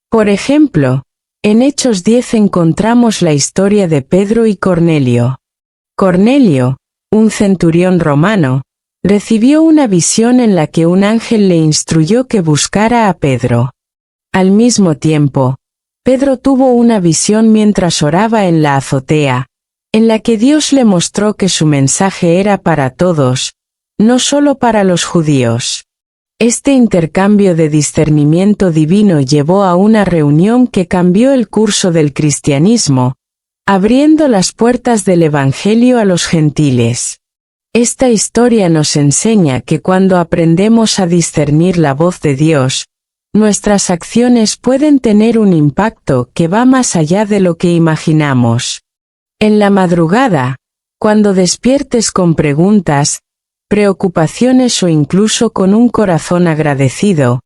Por ejemplo, en Hechos 10 encontramos la historia de Pedro y Cornelio. Cornelio, un centurión romano, recibió una visión en la que un ángel le instruyó que buscara a Pedro. Al mismo tiempo, Pedro tuvo una visión mientras oraba en la azotea, en la que Dios le mostró que su mensaje era para todos, no solo para los judíos. Este intercambio de discernimiento divino llevó a una reunión que cambió el curso del cristianismo, abriendo las puertas del Evangelio a los gentiles. Esta historia nos enseña que cuando aprendemos a discernir la voz de Dios, nuestras acciones pueden tener un impacto que va más allá de lo que imaginamos. En la madrugada, cuando despiertes con preguntas, preocupaciones o incluso con un corazón agradecido,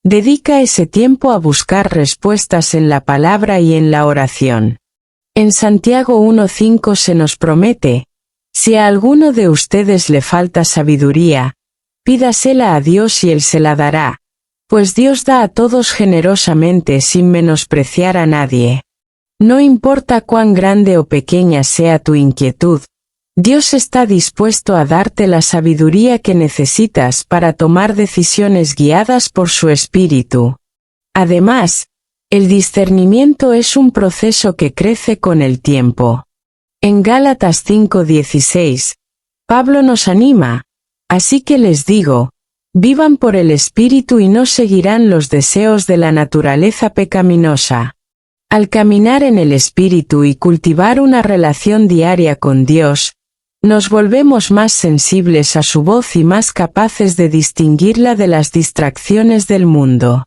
dedica ese tiempo a buscar respuestas en la palabra y en la oración. En Santiago 1:5 se nos promete: si a alguno de ustedes le falta sabiduría, pídasela a Dios y Él se la dará, pues Dios da a todos generosamente sin menospreciar a nadie. No importa cuán grande o pequeña sea tu inquietud, Dios está dispuesto a darte la sabiduría que necesitas para tomar decisiones guiadas por su Espíritu. Además, el discernimiento es un proceso que crece con el tiempo. En Gálatas 5:16, Pablo nos anima: así que les digo, vivan por el Espíritu y no seguirán los deseos de la naturaleza pecaminosa. Al caminar en el Espíritu y cultivar una relación diaria con Dios, nos volvemos más sensibles a su voz y más capaces de distinguirla de las distracciones del mundo.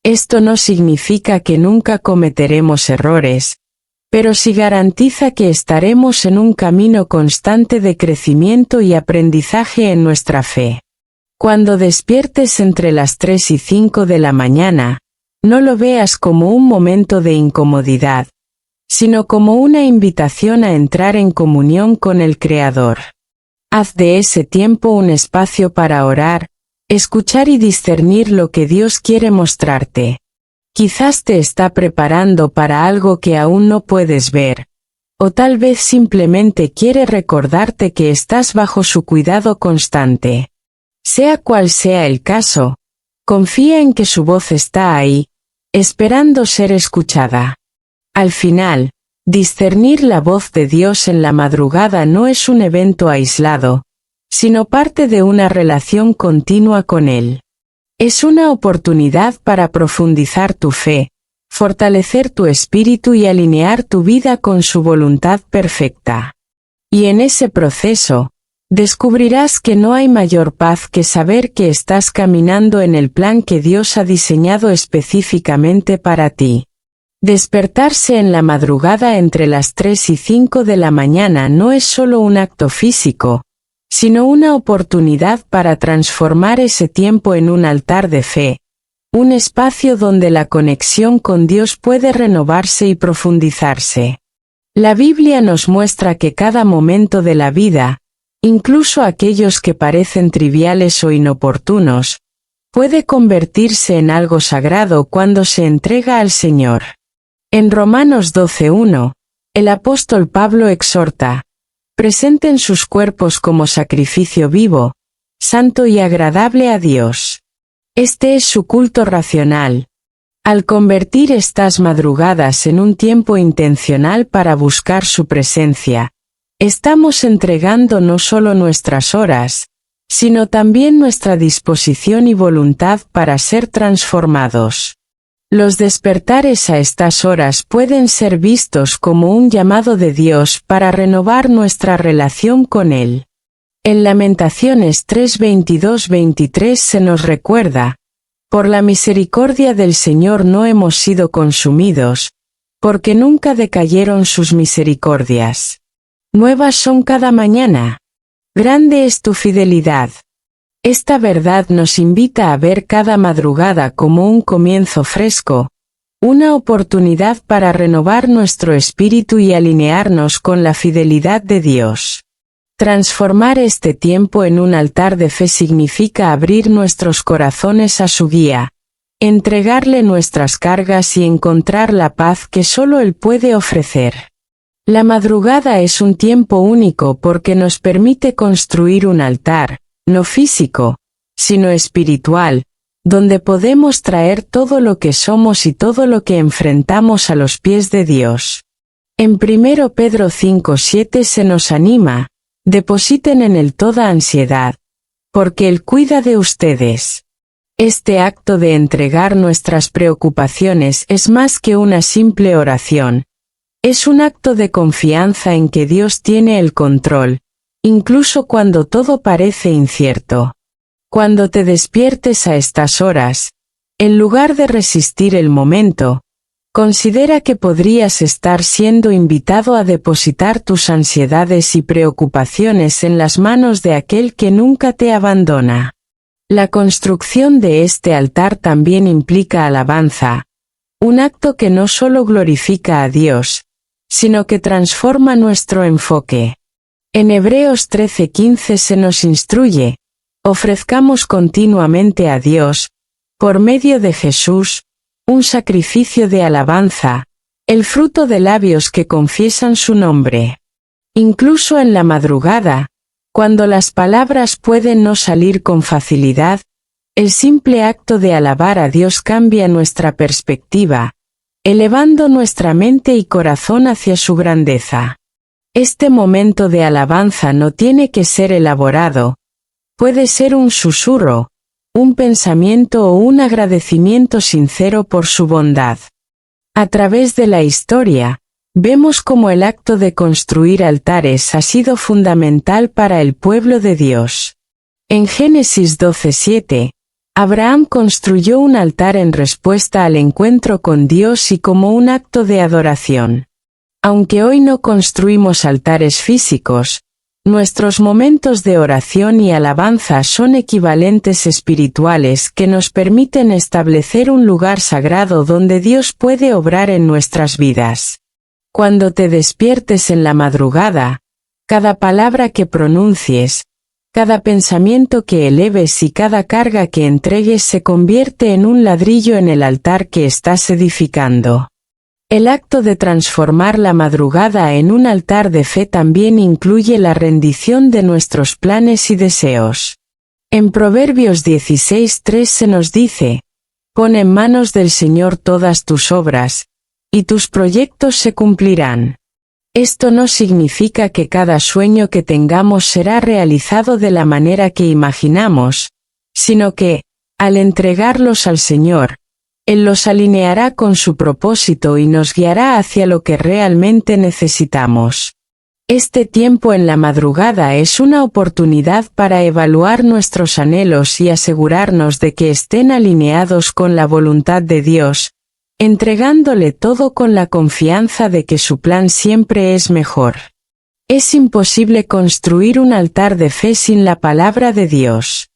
Esto no significa que nunca cometeremos errores, pero sí garantiza que estaremos en un camino constante de crecimiento y aprendizaje en nuestra fe. Cuando despiertes entre las 3 y 5 de la mañana, no lo veas como un momento de incomodidad, sino como una invitación a entrar en comunión con el Creador. Haz de ese tiempo un espacio para orar, escuchar y discernir lo que Dios quiere mostrarte. Quizás te está preparando para algo que aún no puedes ver, o tal vez simplemente quiere recordarte que estás bajo su cuidado constante. Sea cual sea el caso, confía en que su voz está ahí, esperando ser escuchada. Al final, discernir la voz de Dios en la madrugada no es un evento aislado, sino parte de una relación continua con Él. Es una oportunidad para profundizar tu fe, fortalecer tu espíritu y alinear tu vida con su voluntad perfecta. Y en ese proceso, descubrirás que no hay mayor paz que saber que estás caminando en el plan que Dios ha diseñado específicamente para ti. Despertarse en la madrugada entre las 3 y 5 de la mañana no es solo un acto físico, sino una oportunidad para transformar ese tiempo en un altar de fe, un espacio donde la conexión con Dios puede renovarse y profundizarse. La Biblia nos muestra que cada momento de la vida, incluso aquellos que parecen triviales o inoportunos, puede convertirse en algo sagrado cuando se entrega al Señor. En Romanos 12:1, el apóstol Pablo exhorta: presenten sus cuerpos como sacrificio vivo, santo y agradable a Dios. Este es su culto racional. Al convertir estas madrugadas en un tiempo intencional para buscar su presencia, estamos entregando no solo nuestras horas, sino también nuestra disposición y voluntad para ser transformados. Los despertares a estas horas pueden ser vistos como un llamado de Dios para renovar nuestra relación con Él. En Lamentaciones 3:22-23 se nos recuerda: por la misericordia del Señor no hemos sido consumidos, porque nunca decayeron sus misericordias. Nuevas son cada mañana. Grande es tu fidelidad. Esta verdad nos invita a ver cada madrugada como un comienzo fresco, una oportunidad para renovar nuestro espíritu y alinearnos con la fidelidad de Dios. Transformar este tiempo en un altar de fe significa abrir nuestros corazones a su guía, entregarle nuestras cargas y encontrar la paz que solo Él puede ofrecer. La madrugada es un tiempo único porque nos permite construir un altar, no físico, sino espiritual, donde podemos traer todo lo que somos y todo lo que enfrentamos a los pies de Dios. En 1 Pedro 5:7 se nos anima: depositen en Él toda ansiedad, porque Él cuida de ustedes. Este acto de entregar nuestras preocupaciones es más que una simple oración. Es un acto de confianza en que Dios tiene el control, incluso cuando todo parece incierto. Cuando te despiertes a estas horas, en lugar de resistir el momento, considera que podrías estar siendo invitado a depositar tus ansiedades y preocupaciones en las manos de aquel que nunca te abandona. La construcción de este altar también implica alabanza, un acto que no solo glorifica a Dios, sino que transforma nuestro enfoque. En Hebreos 13:15 se nos instruye: ofrezcamos continuamente a Dios, por medio de Jesús, un sacrificio de alabanza, el fruto de labios que confiesan su nombre. Incluso en la madrugada, cuando las palabras pueden no salir con facilidad, el simple acto de alabar a Dios cambia nuestra perspectiva, elevando nuestra mente y corazón hacia su grandeza. Este momento de alabanza no tiene que ser elaborado, puede ser un susurro, un pensamiento o un agradecimiento sincero por su bondad. A través de la historia, vemos cómo el acto de construir altares ha sido fundamental para el pueblo de Dios. En Génesis 12:7, Abraham construyó un altar en respuesta al encuentro con Dios y como un acto de adoración. Aunque hoy no construimos altares físicos, nuestros momentos de oración y alabanza son equivalentes espirituales que nos permiten establecer un lugar sagrado donde Dios puede obrar en nuestras vidas. Cuando te despiertes en la madrugada, cada palabra que pronuncies, cada pensamiento que eleves y cada carga que entregues se convierte en un ladrillo en el altar que estás edificando. El acto de transformar la madrugada en un altar de fe también incluye la rendición de nuestros planes y deseos. En Proverbios 16:3 se nos dice: pon en manos del Señor todas tus obras, y tus proyectos se cumplirán. Esto no significa que cada sueño que tengamos será realizado de la manera que imaginamos, sino que, al entregarlos al Señor, Él los alineará con su propósito y nos guiará hacia lo que realmente necesitamos. Este tiempo en la madrugada es una oportunidad para evaluar nuestros anhelos y asegurarnos de que estén alineados con la voluntad de Dios, entregándole todo con la confianza de que su plan siempre es mejor. Es imposible construir un altar de fe sin la palabra de Dios.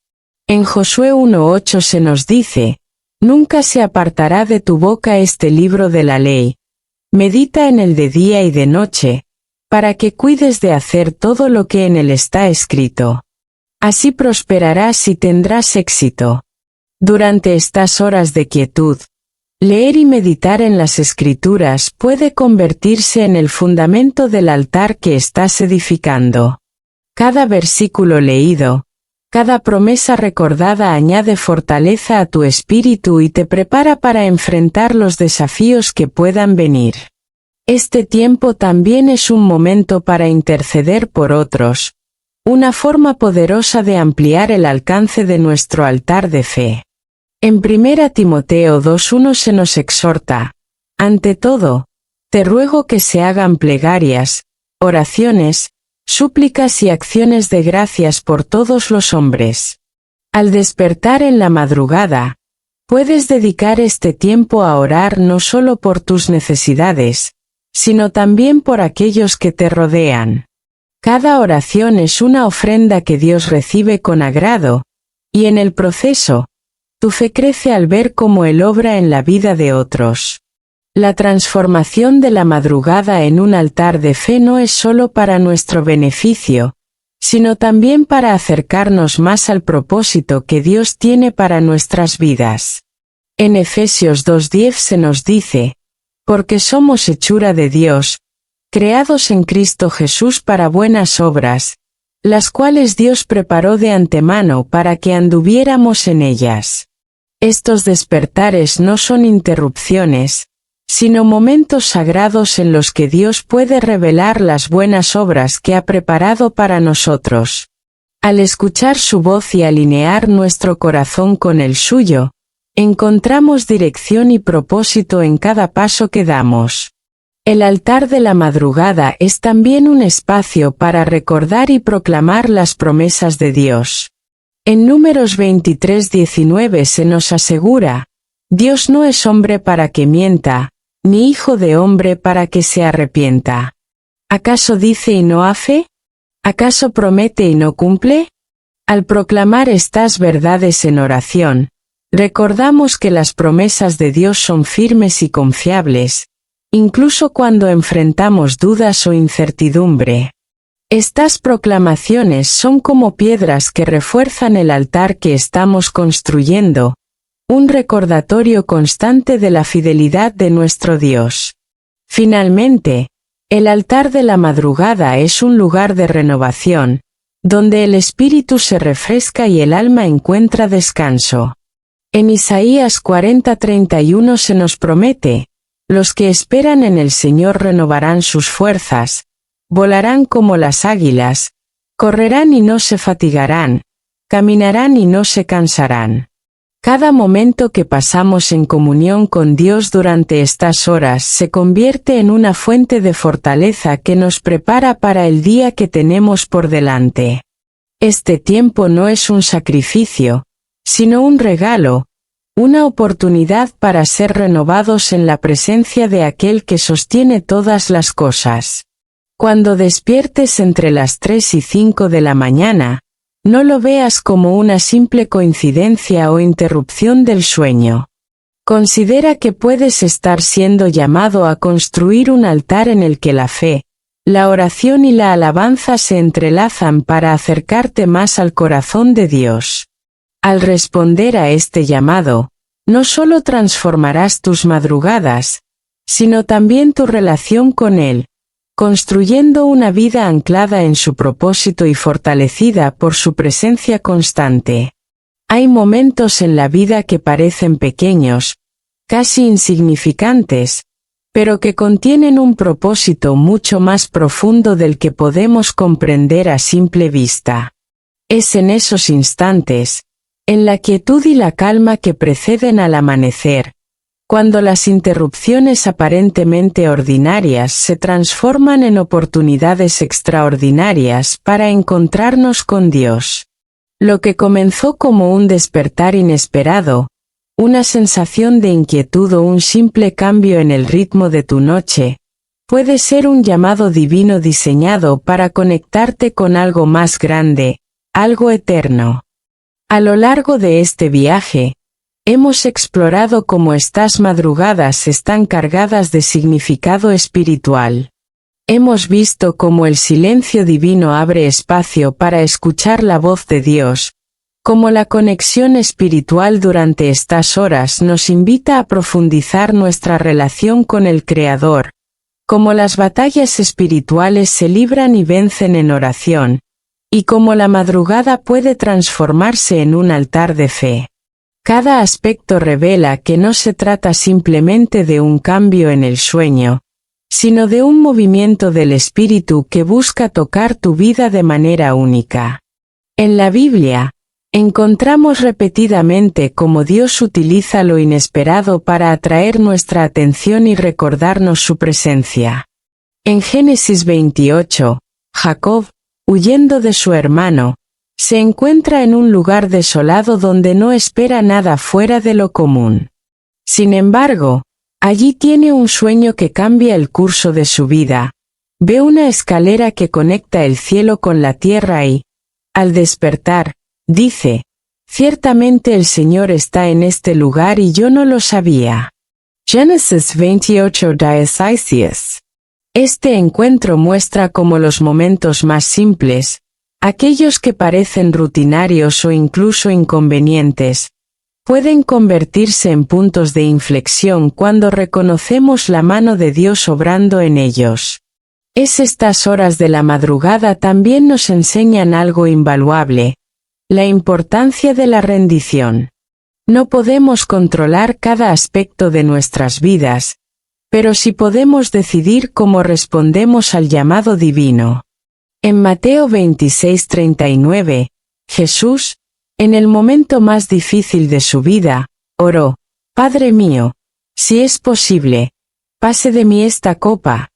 En Josué 1:8 se nos dice: nunca se apartará de tu boca este libro de la ley. Medita en él de día y de noche, para que cuides de hacer todo lo que en él está escrito. Así prosperarás y tendrás éxito. Durante estas horas de quietud, leer y meditar en las Escrituras puede convertirse en el fundamento del altar que estás edificando. Cada versículo leído, cada promesa recordada añade fortaleza a tu espíritu y te prepara para enfrentar los desafíos que puedan venir. Este tiempo también es un momento para interceder por otros, una forma poderosa de ampliar el alcance de nuestro altar de fe. En 1 Timoteo 2:1 se nos exhorta: ante todo, te ruego que se hagan plegarias, oraciones, súplicas y acciones de gracias por todos los hombres. Al despertar en la madrugada, puedes dedicar este tiempo a orar no solo por tus necesidades, sino también por aquellos que te rodean. Cada oración es una ofrenda que Dios recibe con agrado, y en el proceso, tu fe crece al ver cómo Él obra en la vida de otros. La transformación de la madrugada en un altar de fe no es solo para nuestro beneficio, sino también para acercarnos más al propósito que Dios tiene para nuestras vidas. En Efesios 2:10 se nos dice: porque somos hechura de Dios, creados en Cristo Jesús para buenas obras, las cuales Dios preparó de antemano para que anduviéramos en ellas. Estos despertares no son interrupciones, sino momentos sagrados en los que Dios puede revelar las buenas obras que ha preparado para nosotros. Al escuchar su voz y alinear nuestro corazón con el suyo, encontramos dirección y propósito en cada paso que damos. El altar de la madrugada es también un espacio para recordar y proclamar las promesas de Dios. En Números 23:19 se nos asegura: Dios no es hombre para que mienta, ni hijo de hombre para que se arrepienta. ¿Acaso dice y no hace? ¿Acaso promete y no cumple? Al proclamar estas verdades en oración, recordamos que las promesas de Dios son firmes y confiables, incluso cuando enfrentamos dudas o incertidumbre. Estas proclamaciones son como piedras que refuerzan el altar que estamos construyendo, un recordatorio constante de la fidelidad de nuestro Dios. Finalmente, el altar de la madrugada es un lugar de renovación, donde el espíritu se refresca y el alma encuentra descanso. En Isaías 40:31 se nos promete: los que esperan en el Señor renovarán sus fuerzas, volarán como las águilas, correrán y no se fatigarán, caminarán y no se cansarán. Cada momento que pasamos en comunión con Dios durante estas horas se convierte en una fuente de fortaleza que nos prepara para el día que tenemos por delante. Este tiempo no es un sacrificio, sino un regalo, una oportunidad para ser renovados en la presencia de aquel que sostiene todas las cosas. Cuando despiertes entre las 3 y 5 de la mañana, no lo veas como una simple coincidencia o interrupción del sueño. Considera que puedes estar siendo llamado a construir un altar en el que la fe, la oración y la alabanza se entrelazan para acercarte más al corazón de Dios. Al responder a este llamado, no solo transformarás tus madrugadas, sino también tu relación con Él, construyendo una vida anclada en su propósito y fortalecida por su presencia constante. Hay momentos en la vida que parecen pequeños, casi insignificantes, pero que contienen un propósito mucho más profundo del que podemos comprender a simple vista. Es en esos instantes, en la quietud y la calma que preceden al amanecer, cuando las interrupciones aparentemente ordinarias se transforman en oportunidades extraordinarias para encontrarnos con Dios. Lo que comenzó como un despertar inesperado, una sensación de inquietud o un simple cambio en el ritmo de tu noche, puede ser un llamado divino diseñado para conectarte con algo más grande, algo eterno. A lo largo de este viaje, hemos explorado cómo estas madrugadas están cargadas de significado espiritual. Hemos visto cómo el silencio divino abre espacio para escuchar la voz de Dios, cómo la conexión espiritual durante estas horas nos invita a profundizar nuestra relación con el Creador, cómo las batallas espirituales se libran y vencen en oración, y cómo la madrugada puede transformarse en un altar de fe. Cada aspecto revela que no se trata simplemente de un cambio en el sueño, sino de un movimiento del espíritu que busca tocar tu vida de manera única. En la Biblia, encontramos repetidamente cómo Dios utiliza lo inesperado para atraer nuestra atención y recordarnos su presencia. En Génesis 28, Jacob, huyendo de su hermano, se encuentra en un lugar desolado donde no espera nada fuera de lo común. Sin embargo, allí tiene un sueño que cambia el curso de su vida. Ve una escalera que conecta el cielo con la tierra y, al despertar, dice, «Ciertamente el Señor está en este lugar y yo no lo sabía». Génesis 28:16. Este encuentro muestra cómo los momentos más simples, aquellos que parecen rutinarios o incluso inconvenientes, pueden convertirse en puntos de inflexión cuando reconocemos la mano de Dios obrando en ellos. Estas horas de la madrugada también nos enseñan algo invaluable: la importancia de la rendición. No podemos controlar cada aspecto de nuestras vidas, pero sí podemos decidir cómo respondemos al llamado divino. En Mateo 26:39, Jesús, en el momento más difícil de su vida, oró: «Padre mío, si es posible, pase de mí esta copa,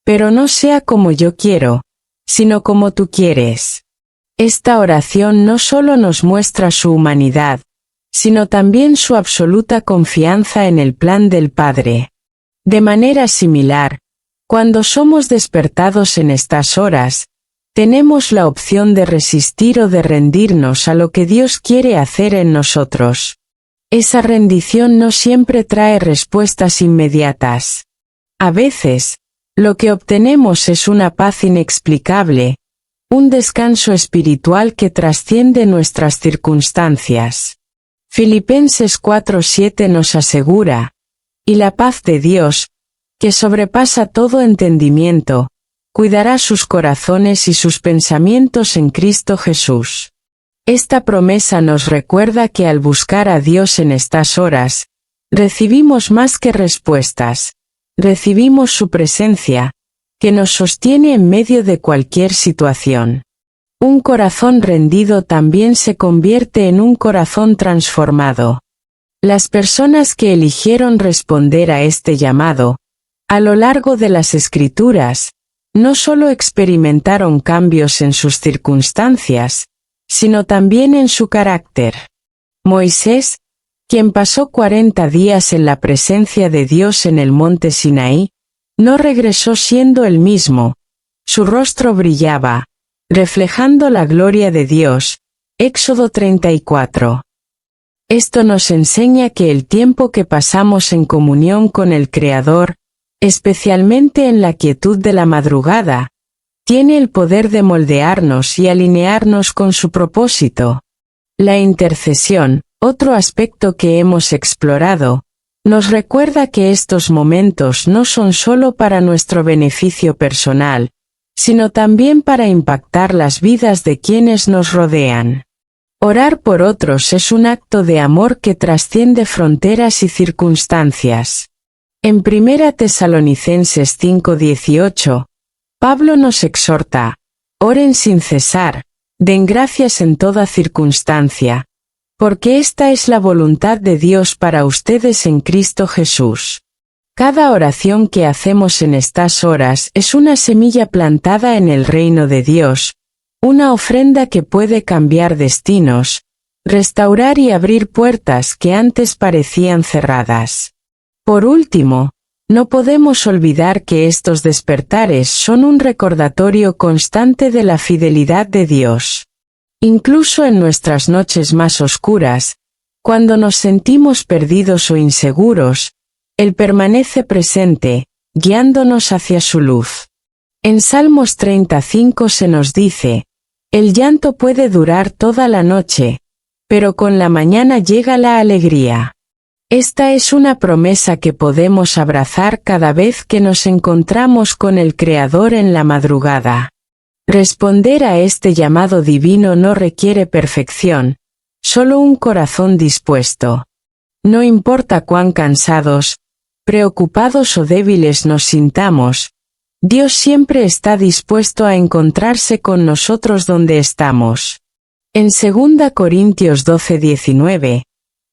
pero no sea como yo quiero, sino como tú quieres». Esta oración no solo nos muestra su humanidad, sino también su absoluta confianza en el plan del Padre. De manera similar, cuando somos despertados en estas horas, tenemos la opción de resistir o de rendirnos a lo que Dios quiere hacer en nosotros. Esa rendición no siempre trae respuestas inmediatas. A veces, lo que obtenemos es una paz inexplicable, un descanso espiritual que trasciende nuestras circunstancias. Filipenses 4:7 nos asegura: «Y la paz de Dios, que sobrepasa todo entendimiento, cuidará sus corazones y sus pensamientos en Cristo Jesús». Esta promesa nos recuerda que al buscar a Dios en estas horas, recibimos más que respuestas, recibimos su presencia, que nos sostiene en medio de cualquier situación. Un corazón rendido también se convierte en un corazón transformado. Las personas que eligieron responder a este llamado, a lo largo de las Escrituras, no solo experimentaron cambios en sus circunstancias, sino también en su carácter. Moisés, quien pasó 40 días en la presencia de Dios en el monte Sinaí, no regresó siendo el mismo. Su rostro brillaba, reflejando la gloria de Dios. Éxodo 34. Esto nos enseña que el tiempo que pasamos en comunión con el Creador, especialmente en la quietud de la madrugada, tiene el poder de moldearnos y alinearnos con su propósito. La intercesión, otro aspecto que hemos explorado, nos recuerda que estos momentos no son solo para nuestro beneficio personal, sino también para impactar las vidas de quienes nos rodean. Orar por otros es un acto de amor que trasciende fronteras y circunstancias. En 1 Tesalonicenses 5:18, Pablo nos exhorta: «Oren sin cesar, den gracias en toda circunstancia, porque esta es la voluntad de Dios para ustedes en Cristo Jesús». Cada oración que hacemos en estas horas es una semilla plantada en el reino de Dios, una ofrenda que puede cambiar destinos, restaurar y abrir puertas que antes parecían cerradas. Por último, no podemos olvidar que estos despertares son un recordatorio constante de la fidelidad de Dios. Incluso en nuestras noches más oscuras, cuando nos sentimos perdidos o inseguros, Él permanece presente, guiándonos hacia su luz. En Salmos 35 se nos dice, el llanto puede durar toda la noche, pero con la mañana llega la alegría. Esta es una promesa que podemos abrazar cada vez que nos encontramos con el Creador en la madrugada. Responder a este llamado divino no requiere perfección, solo un corazón dispuesto. No importa cuán cansados, preocupados o débiles nos sintamos, Dios siempre está dispuesto a encontrarse con nosotros donde estamos. En 2 Corintios 12:19,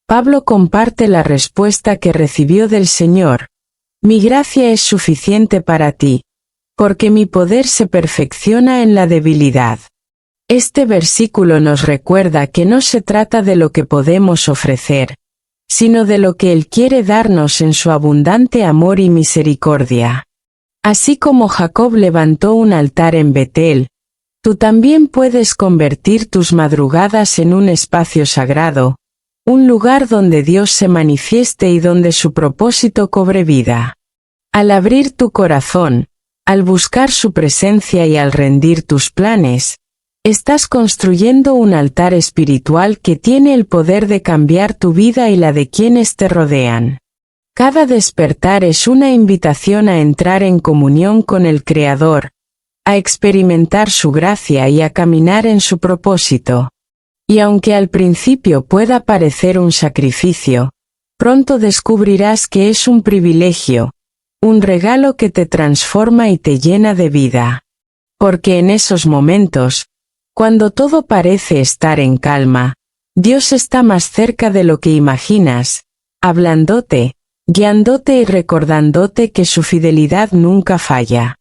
Pablo comparte la respuesta que recibió del Señor: mi gracia es suficiente para ti, porque mi poder se perfecciona en la debilidad. Este versículo nos recuerda que no se trata de lo que podemos ofrecer, sino de lo que Él quiere darnos en su abundante amor y misericordia. Así como Jacob levantó un altar en Betel, tú también puedes convertir tus madrugadas en un espacio sagrado, un lugar donde Dios se manifieste y donde su propósito cobre vida. Al abrir tu corazón, al buscar su presencia y al rendir tus planes, estás construyendo un altar espiritual que tiene el poder de cambiar tu vida y la de quienes te rodean. Cada despertar es una invitación a entrar en comunión con el Creador, a experimentar su gracia y a caminar en su propósito. Y aunque al principio pueda parecer un sacrificio, pronto descubrirás que es un privilegio, un regalo que te transforma y te llena de vida. Porque en esos momentos, cuando todo parece estar en calma, Dios está más cerca de lo que imaginas, hablándote, guiándote y recordándote que su fidelidad nunca falla.